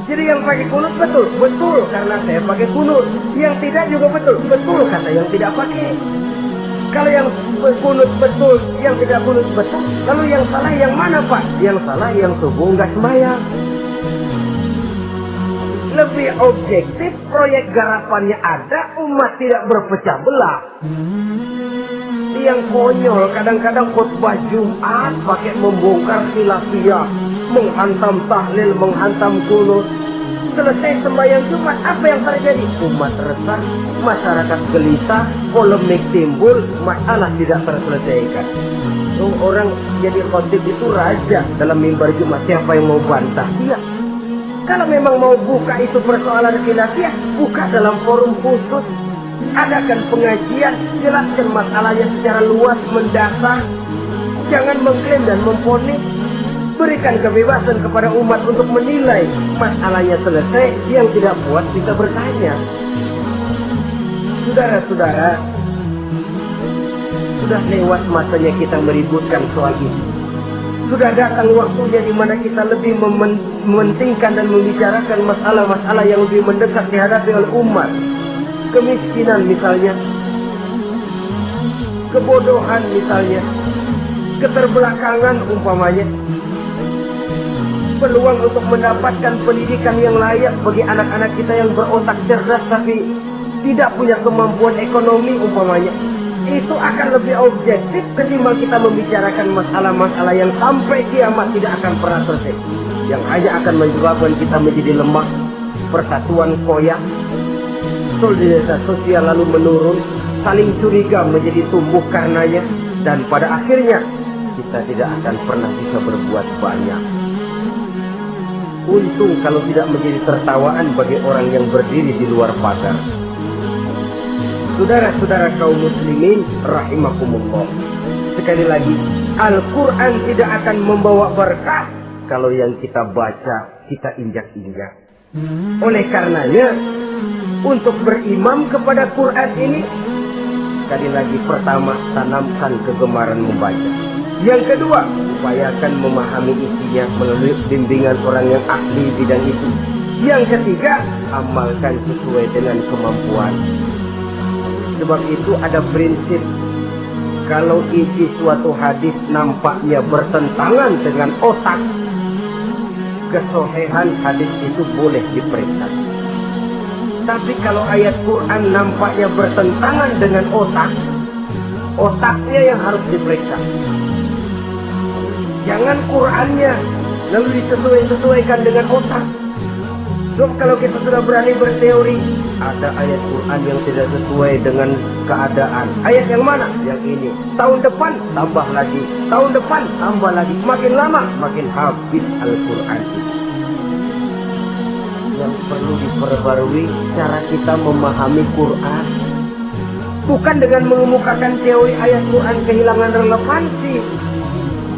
Jadi yang pakai kunut betul, betul karena saya pakai kunut. Yang tidak juga betul, betul kata yang tidak pakai. Kalau yang kunut betul, yang tidak kunut betul. Lalu yang salah yang mana Pak? Yang salah yang subuh nggak sembahyang. Lebih objektif, proyek garapannya ada, umat tidak berpecah belah. Yang konyol kadang-kadang khutbah Jumat pakai membongkar khilafiyah, menghantam tahlil, menghantam kunut. Selesai sembahyang Jumat, apa yang terjadi? Umat resah, masyarakat gelisah, polemik timbul, masalah tidak terselesaikan. Orang jadi khotib itu raja dalam mimbar Jumat, siapa yang mau bantah dia? Kalau memang mau buka itu persoalan khilafiyah, buka dalam forum khusus. Adakan pengajian, jelaskan masalahnya secara luas, mendasar. Jangan mengklaim dan memponis. Berikan kebebasan kepada umat untuk menilai. Masalahnya selesai, yang tidak puas bisa bertanya. Saudara-saudara, sudah lewat masanya kita meributkan soal ini. Sudah datang waktunya di mana kita lebih mementingkan dan membicarakan masalah-masalah yang lebih mendesak dihadapi oleh umat. Kemiskinan misalnya, kebodohan misalnya, keterbelakangan umpamanya, peluang untuk mendapatkan pendidikan yang layak bagi anak-anak kita yang berotak cerdas tapi tidak punya kemampuan ekonomi umpamanya. Itu akan lebih objektif ketimbang kita membicarakan masalah-masalah yang sampai kiamat tidak akan pernah selesai, yang hanya akan menyebabkan kita menjadi lemah, persatuan koyak, solidaritas sosial lalu menurun, saling curiga menjadi tumbuh karenanya, dan pada akhirnya kita tidak akan pernah bisa berbuat banyak. Untung kalau tidak menjadi tertawaan bagi orang yang berdiri di luar pagar. Saudara-saudara kaum muslimin rahimakumullah, sekali lagi, Al-Quran tidak akan membawa berkah kalau yang kita baca kita injak-injak. Oleh karenanya, untuk berimam kepada Quran ini, sekali lagi, pertama, tanamkan kegemaran membaca. Yang kedua, upayakan memahami isinya melalui bimbingan orang yang ahli bidang itu. Yang ketiga, amalkan sesuai dengan kemampuan. Sebab itu ada prinsip, kalau isi suatu hadis nampaknya bertentangan dengan otak, kesohihan hadis itu boleh diperiksa. Tapi kalau ayat Quran nampaknya bertentangan dengan otak, otaknya yang harus diperiksa. Jangan Qurannya lalu disesuaikan dengan otak. Sebab kalau kita sudah berani berteori, ada ayat Quran yang tidak sesuai dengan keadaan. Ayat yang mana? Yang ini. Tahun depan tambah lagi, tahun depan tambah lagi. Makin lama makin habis Al-Quran. Yang perlu diperbarui cara kita memahami Quran. Bukan dengan mengemukakan teori ayat Quran kehilangan relevansi.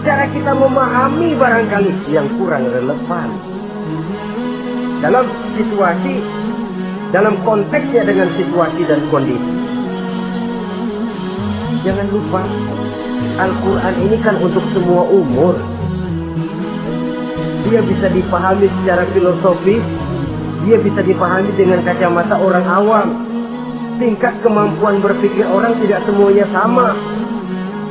Cara kita memahami barangkali yang kurang relevan. Dalam situasi, dalam konteksnya dengan situasi dan kondisi. Jangan lupa, Al-Quran ini kan untuk semua umur. Dia bisa dipahami secara filosofis, dia bisa dipahami dengan kacamata orang awam. Tingkat kemampuan berpikir orang tidak semuanya sama.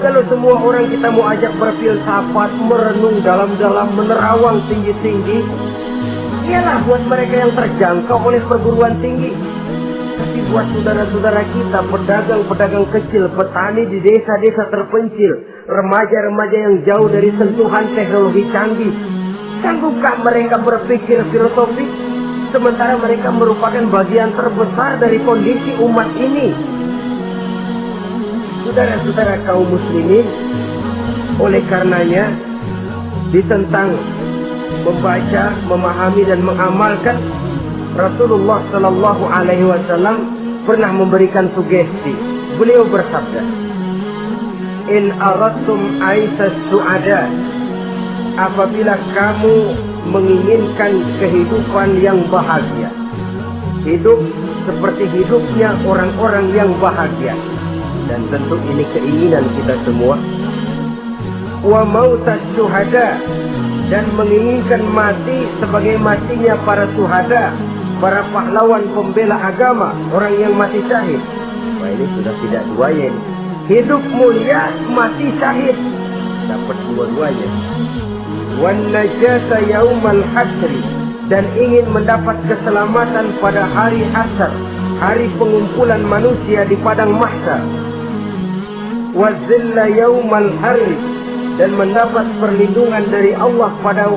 Kalau semua orang kita mau ajak berfilsafat, merenung dalam-dalam, menerawang tinggi-tinggi, ialah buat mereka yang terjangkau oleh perguruan tinggi. Tapi buat saudara-saudara kita, pedagang-pedagang kecil, petani di desa-desa terpencil, remaja-remaja yang jauh dari sentuhan teknologi canggih, sanggupkah mereka berpikir filosofis? Sementara mereka merupakan bagian terbesar dari kondisi umat ini. Saudara-saudara kaum muslimin, oleh karenanya ditentang membaca, memahami dan mengamalkan. Rasulullah Sallallahu Alaihi Wasallam pernah memberikan sugesti. Beliau bersabda, "In aradtum aisas su'ada," apabila kamu menginginkan kehidupan yang bahagia, hidup seperti hidupnya orang-orang yang bahagia, dan tentu ini keinginan kita semua. Wa mautas syuhada, dan menginginkan mati sebagai matinya para syuhada, para pahlawan pembela agama, orang yang mati syahid. Wah, ini sudah tidak duanya ini. Hidup mulia, mati syahid, dapat dua-duanya. Wan najata yaumal hasri, dan ingin mendapat keselamatan pada hari hasyar, hari pengumpulan manusia di padang mahsyar. Wa zilla yaumal harri, dan mendapat perlindungan dari Allah pada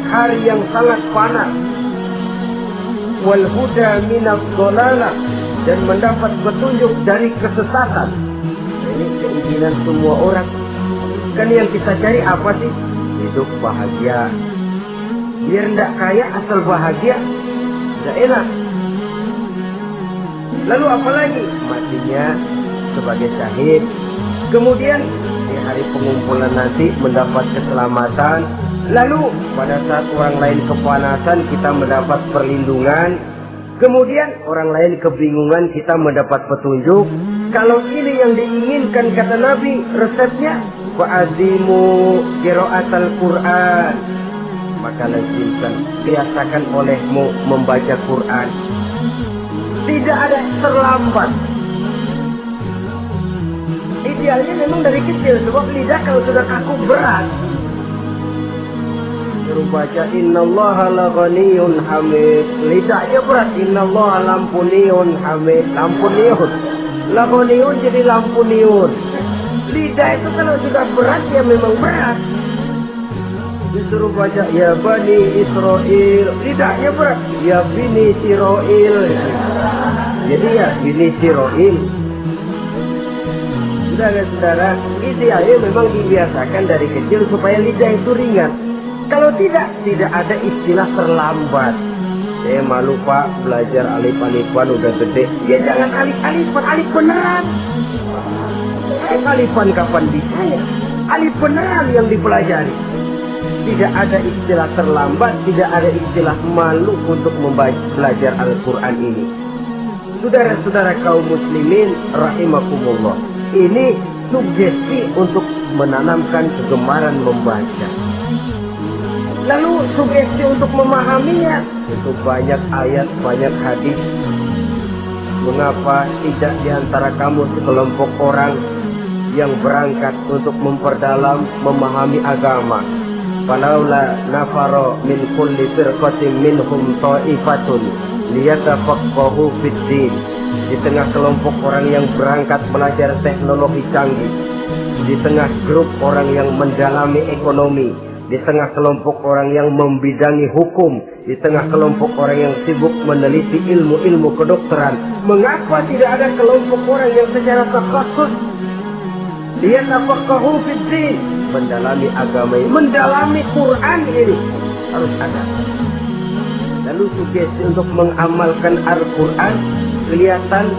hari yang sangat panas. Wal huda minadh dhalalah, dan mendapat petunjuk dari kesesatan. Ini keinginan semua orang. Kan yang kita cari apa sih? Hidup bahagia. Biar tidak kaya asal bahagia, tidak enak. Lalu apalagi? Matinya sebagai syahid. Kemudian di hari pengumpulan nanti mendapat keselamatan. Lalu pada saat orang lain kepanasan kita mendapat perlindungan. Kemudian orang lain kebingungan kita mendapat petunjuk. Kalau ini yang diinginkan kata Nabi, resepnya fa'azimu qira'atal Qur'an, maka lazimkan, biasakan olehmu membaca Quran. Tidak ada terlambat. Idealnya memang dari kecil, sebab lidah kalau sudah kaku berat. Suruh baca innallaha laghaniyun hamid, lidahnya berat. Innallaha lampuniyun hamid, lampuniyun, laghaniyun jadi lampuniyun. Lidah itu kalau sudah berat ya memang berat. Disuruh baca ya Bani Israel, lidahnya berat. Ya Bini Israel, jadi ya Bini Israel. Saudara-saudara, idealnya memang dibiasakan dari kecil supaya lidah itu ringan. Kalau tidak ada istilah terlambat. Saya malu Pak, belajar alif-alifan udah gede. Ya jangan alif-alifan, alif beneran. Alifan kapan bisa ya? Alif beneran yang dipelajari. Tidak ada istilah terlambat, tidak ada istilah malu untuk belajar Al-Quran ini. Saudara-saudara kaum muslimin rahimakumullah, ini sugesti untuk menanamkan kegemaran membaca. Lalu sugesti untuk memahaminya, itu banyak ayat, banyak hadis. Mengapa tidak diantara kamu sekelompok orang yang berangkat untuk memperdalam, memahami agama? Falaula nafaro min kulli firqatin minhum ta'ifatun liyatafaqahu fid din. Di tengah kelompok orang yang berangkat belajar teknologi canggih, di tengah grup orang yang mendalami ekonomi, di tengah kelompok orang yang membidangi hukum, di tengah kelompok orang yang sibuk meneliti ilmu-ilmu kedokteran. Mengapa tidak ada kelompok orang yang secara takhasus yatafaqahu fid din, mendalami agama ini, mendalami Quran ini? Harus ada. Lalu sugesti untuk mengamalkan Al-Quran kelihatan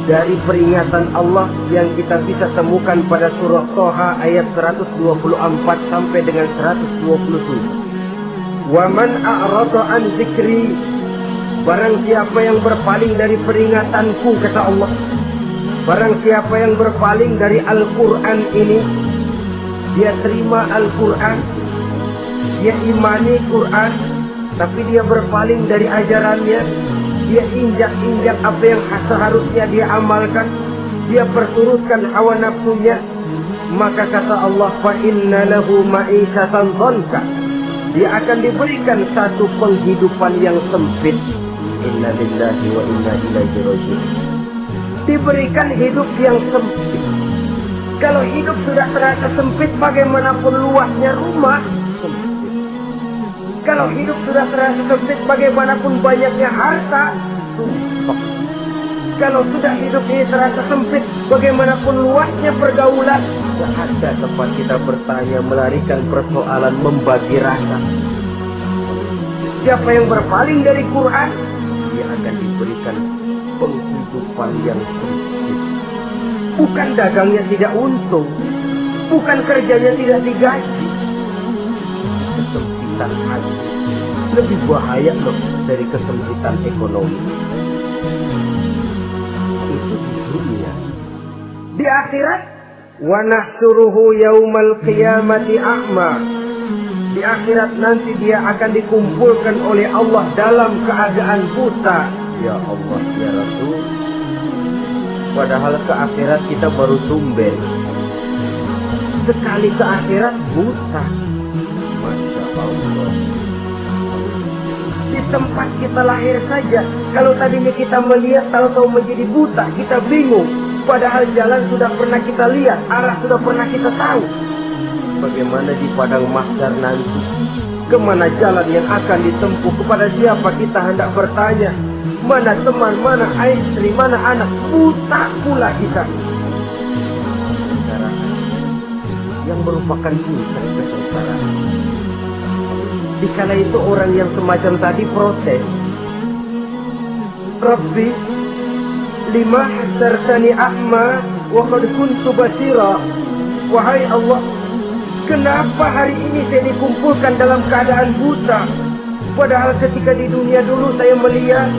dari peringatan Allah yang kita bisa temukan pada surah Toha ayat 124 sampai dengan 127. Wa man a'rada an zikri, barang siapa yang berpaling dari peringatanku, kata Allah, barang siapa yang berpaling dari Al-Quran ini, dia terima Al-Quran, dia imani Quran, tapi dia berpaling dari ajarannya, dia injak-injak apa yang seharusnya dia amalkan, dia perturutkan hawa nafsunya, maka kata Allah, fa inna lahu ma'isatan dhanka, dia akan diberikan satu penghidupan yang sempit. Inna lillahi wa inna ilaihi raji'un. Diberikan hidup yang sempit. Kalau hidup sudah terasa sempit, bagaimanapun luasnya rumah, sempit. Kalau hidup sudah terasa sempit, bagaimanapun banyaknya harta, sumpah. Kalau sudah hidup ini terasa sempit, bagaimanapun luasnya pergaulan, tidak ada tempat kita bertanya, melarikan persoalan, membagi rasa. Siapa yang berpaling dari Quran, dia akan diberikan penghidupan yang sempit. Bukan dagangnya tidak untung, bukan kerjanya tidak digaji, kesempitan hati lebih bahaya loh dari kesempitan ekonomi. Itu di dunia. Di akhirat, wa nahsyuruhu yaumal qiyamati a'ma. Di akhirat nanti dia akan dikumpulkan oleh Allah dalam keadaan buta. Ya Allah, ya Rasul. Padahal ke akhirat kita baru tumben. Sekali ke akhirat buta. Masya Allah. Di tempat kita lahir saja, kalau tadinya kita melihat, tahu-tahu menjadi buta, kita bingung. Padahal jalan sudah pernah kita lihat, arah sudah pernah kita tahu. Bagaimana di padang mahsyar nanti? Kemana jalan yang akan ditempuh? Kepada siapa kita hendak bertanya? Mana teman, mana istri, mana anak? Buta pula kita. Kesengsaraan yang merupakan puncak kesengsaraan. Dikala itu orang yang semacam tadi protes, Rabbi, lima hasartani a'ma wa qad kuntu basira. Wahai Allah, kenapa hari ini saya dikumpulkan dalam keadaan buta? Padahal ketika di dunia dulu saya melihat,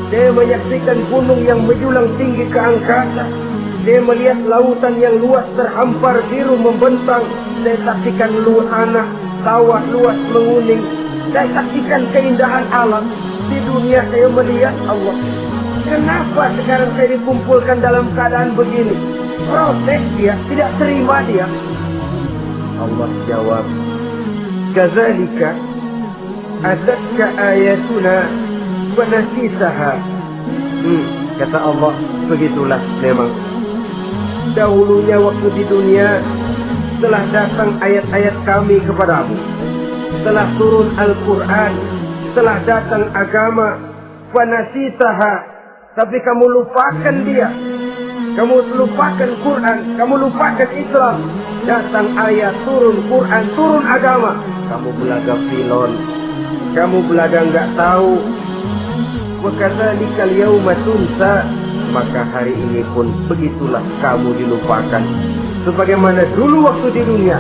saya menyaksikan gunung yang menjulang tinggi ke angkasa, saya melihat lautan yang luas terhampar biru membentang, saya saksikan luhana sawah luas menguning, saya saksikan keindahan alam. Di dunia saya melihat Allah. Kenapa sekarang saya dikumpulkan dalam keadaan begini? Protes dia, tidak terima dia. Allah jawab, kadzalika atatka ayatuna fanasisaha. Kata Allah, begitulah memang. Dahulunya waktu di dunia telah datang ayat-ayat kami kepadamu, telah turun Al-Quran, telah datang agama, fanasisaha, tapi kamu lupakan dia. Kamu lupakan Quran, kamu lupakan Islam. Datang ayat, turun Quran, turun agama, kamu belaga filon, kamu belaga nggak tahu. Wa kadzalikal yauma tunsa, maka hari ini pun begitulah kamu dilupakan. Sebagaimana dulu waktu di dunia,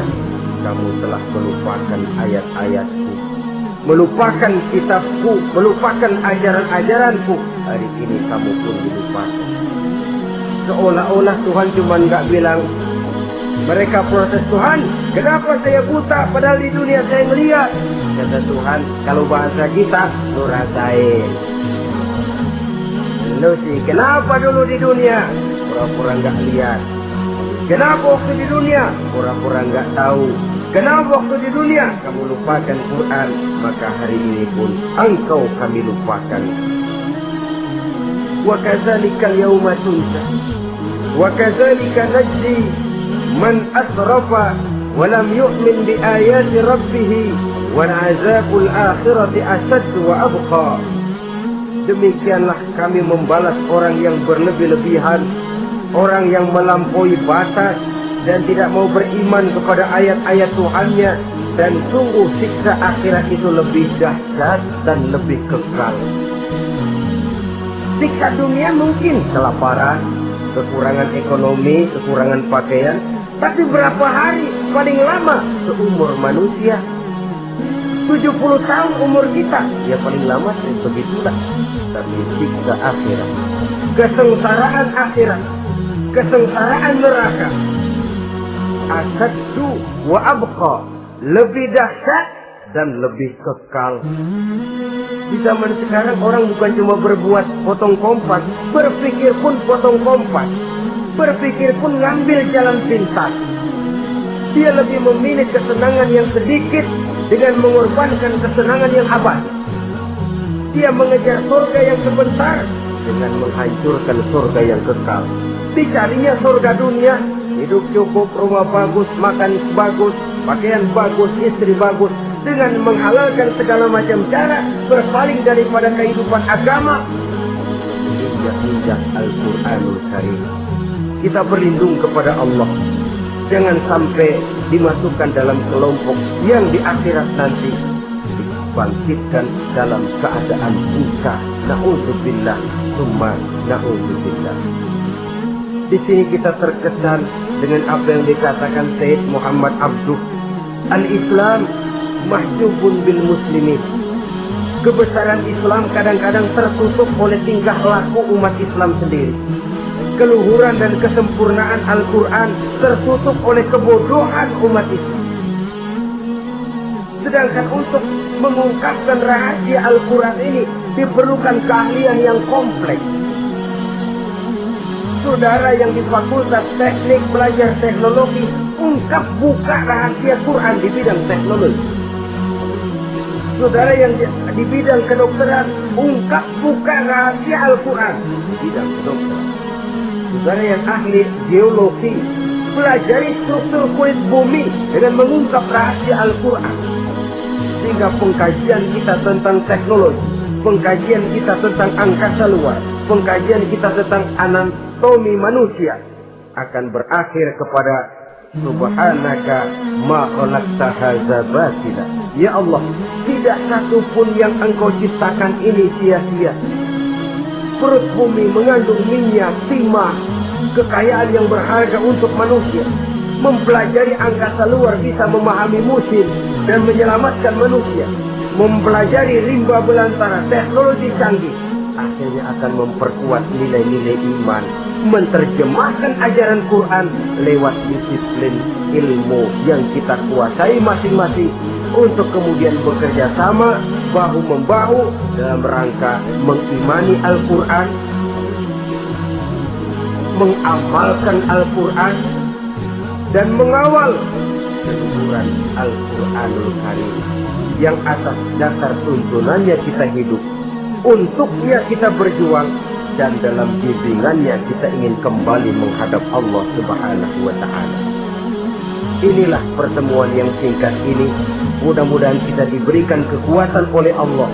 kamu telah melupakan ayat-ayatku, melupakan kitabku, melupakan ajaran-ajaranku. Hari ini kamu pun dilupakan. Seolah-olah Tuhan cuma nggak bilang. Mereka protes, Tuhan, kenapa saya buta padahal di dunia saya melihat? Kata Tuhan, kalau bahasa kita, lu rasain. Lu sih, kenapa dulu di dunia? Pura-pura nggak lihat. Kenapa waktu di dunia? Pura-pura nggak tahu. Kenapa waktu di dunia? Kamu lupakan Quran, maka hari ini pun engkau kami lupakan. Wa kadzalikal yauma tunsa. Wa kadzalika najzi man asrafa walam yu'min bi ayati rabbih wal azabul akhirati asad wa abqa. Demikianlah kami membalas orang yang berlebih-lebihan, orang yang melampaui batas dan tidak mau beriman kepada ayat-ayat Tuhannya, dan sungguh siksa akhirat itu lebih dahsyat dan lebih kekal. Siksa dunia mungkin kelaparan, kekurangan ekonomi, kekurangan pakaian, tapi berapa hari paling lama seumur manusia? 70 tahun umur kita, ya paling lama begitulah. Tapi siksa akhirat, kesengsaraan akhirat, kesengsaraan neraka, asaddu wa abqa, lebih dahsyat dan lebih kekal. Di zaman sekarang orang bukan cuma berbuat potong kompas, berpikir pun potong kompas, berpikir pun ngambil jalan pintas. Dia lebih memilih kesenangan yang sedikit dengan mengorbankan kesenangan yang abadi. Dia mengejar surga yang sebentar dengan menghancurkan surga yang kekal. Dicarinya surga dunia, hidup cukup, rumah bagus, makan bagus, pakaian bagus, istri bagus, dengan menghalalkan segala macam cara, berpaling daripada kehidupan agama. Injak-injak Al-Quranul Karim. Kita berlindung kepada Allah. Jangan sampai dimasukkan dalam kelompok yang di akhirat nanti dibangkitkan dalam keadaan buta. Na'udzubillah, summa na'udzubillah. Di sini kita terkesan dengan apa yang dikatakan Sayyid Muhammad Abduh. Al-Islam mahjubun bil muslimin. Kebesaran Islam kadang-kadang tertutup oleh tingkah laku umat Islam sendiri. Keluhuran dan kesempurnaan Al-Quran tertutup oleh kebodohan umat Islam. Sedangkan untuk mengungkapkan rahasia Al-Quran ini diperlukan keahlian yang kompleks. Saudara yang di Fakultas Teknik belajar teknologi, ungkap buka rahasia Quran di bidang teknologi. Saudara yang di bidang kedokteran, ungkap buka rahasia Al-Quran di bidang kedokteran. Saudara yang ahli geologi, pelajari struktur kulit bumi dengan mengungkap rahasia Al-Quran. Sehingga pengkajian kita tentang teknologi, pengkajian kita tentang angkasa luar, pengkajian kita tentang anatomi manusia akan berakhir kepada Subhanaka ma khalaqta hadza batila. Ya Allah, tidak satu pun yang Engkau ciptakan ini sia-sia. Perut bumi mengandung minyak, timah, kekayaan yang berharga untuk manusia. Mempelajari angkasa luar bisa memahami musim dan menyelamatkan manusia. Mempelajari rimba belantara, teknologi canggih, akhirnya akan memperkuat nilai-nilai iman. Menerjemahkan ajaran Quran lewat disiplin ilmu yang kita kuasai masing-masing, untuk kemudian bekerja sama bahu-membahu dalam rangka mengimani Al-Quran, mengamalkan Al-Quran, dan mengawal keluhuran Al-Quranul Karim yang atas dasar tuntunannya kita hidup, untuknya kita berjuang, dan dalam bimbingannya kita ingin kembali menghadap Allah Subhanahu wa Ta'ala. Inilah pertemuan yang singkat ini. Mudah-mudahan kita diberikan kekuatan oleh Allah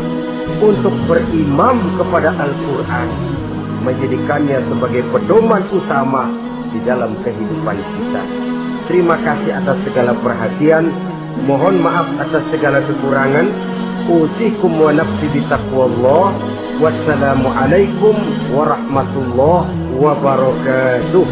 untuk berimam kepada Al-Quran, menjadikannya sebagai pedoman utama di dalam kehidupan kita. Terima kasih atas segala perhatian. Mohon maaf atas segala kekurangan. Usikum wa nafsi bitaqwallah. Wassalamualaikum warahmatullahi wabarakatuh.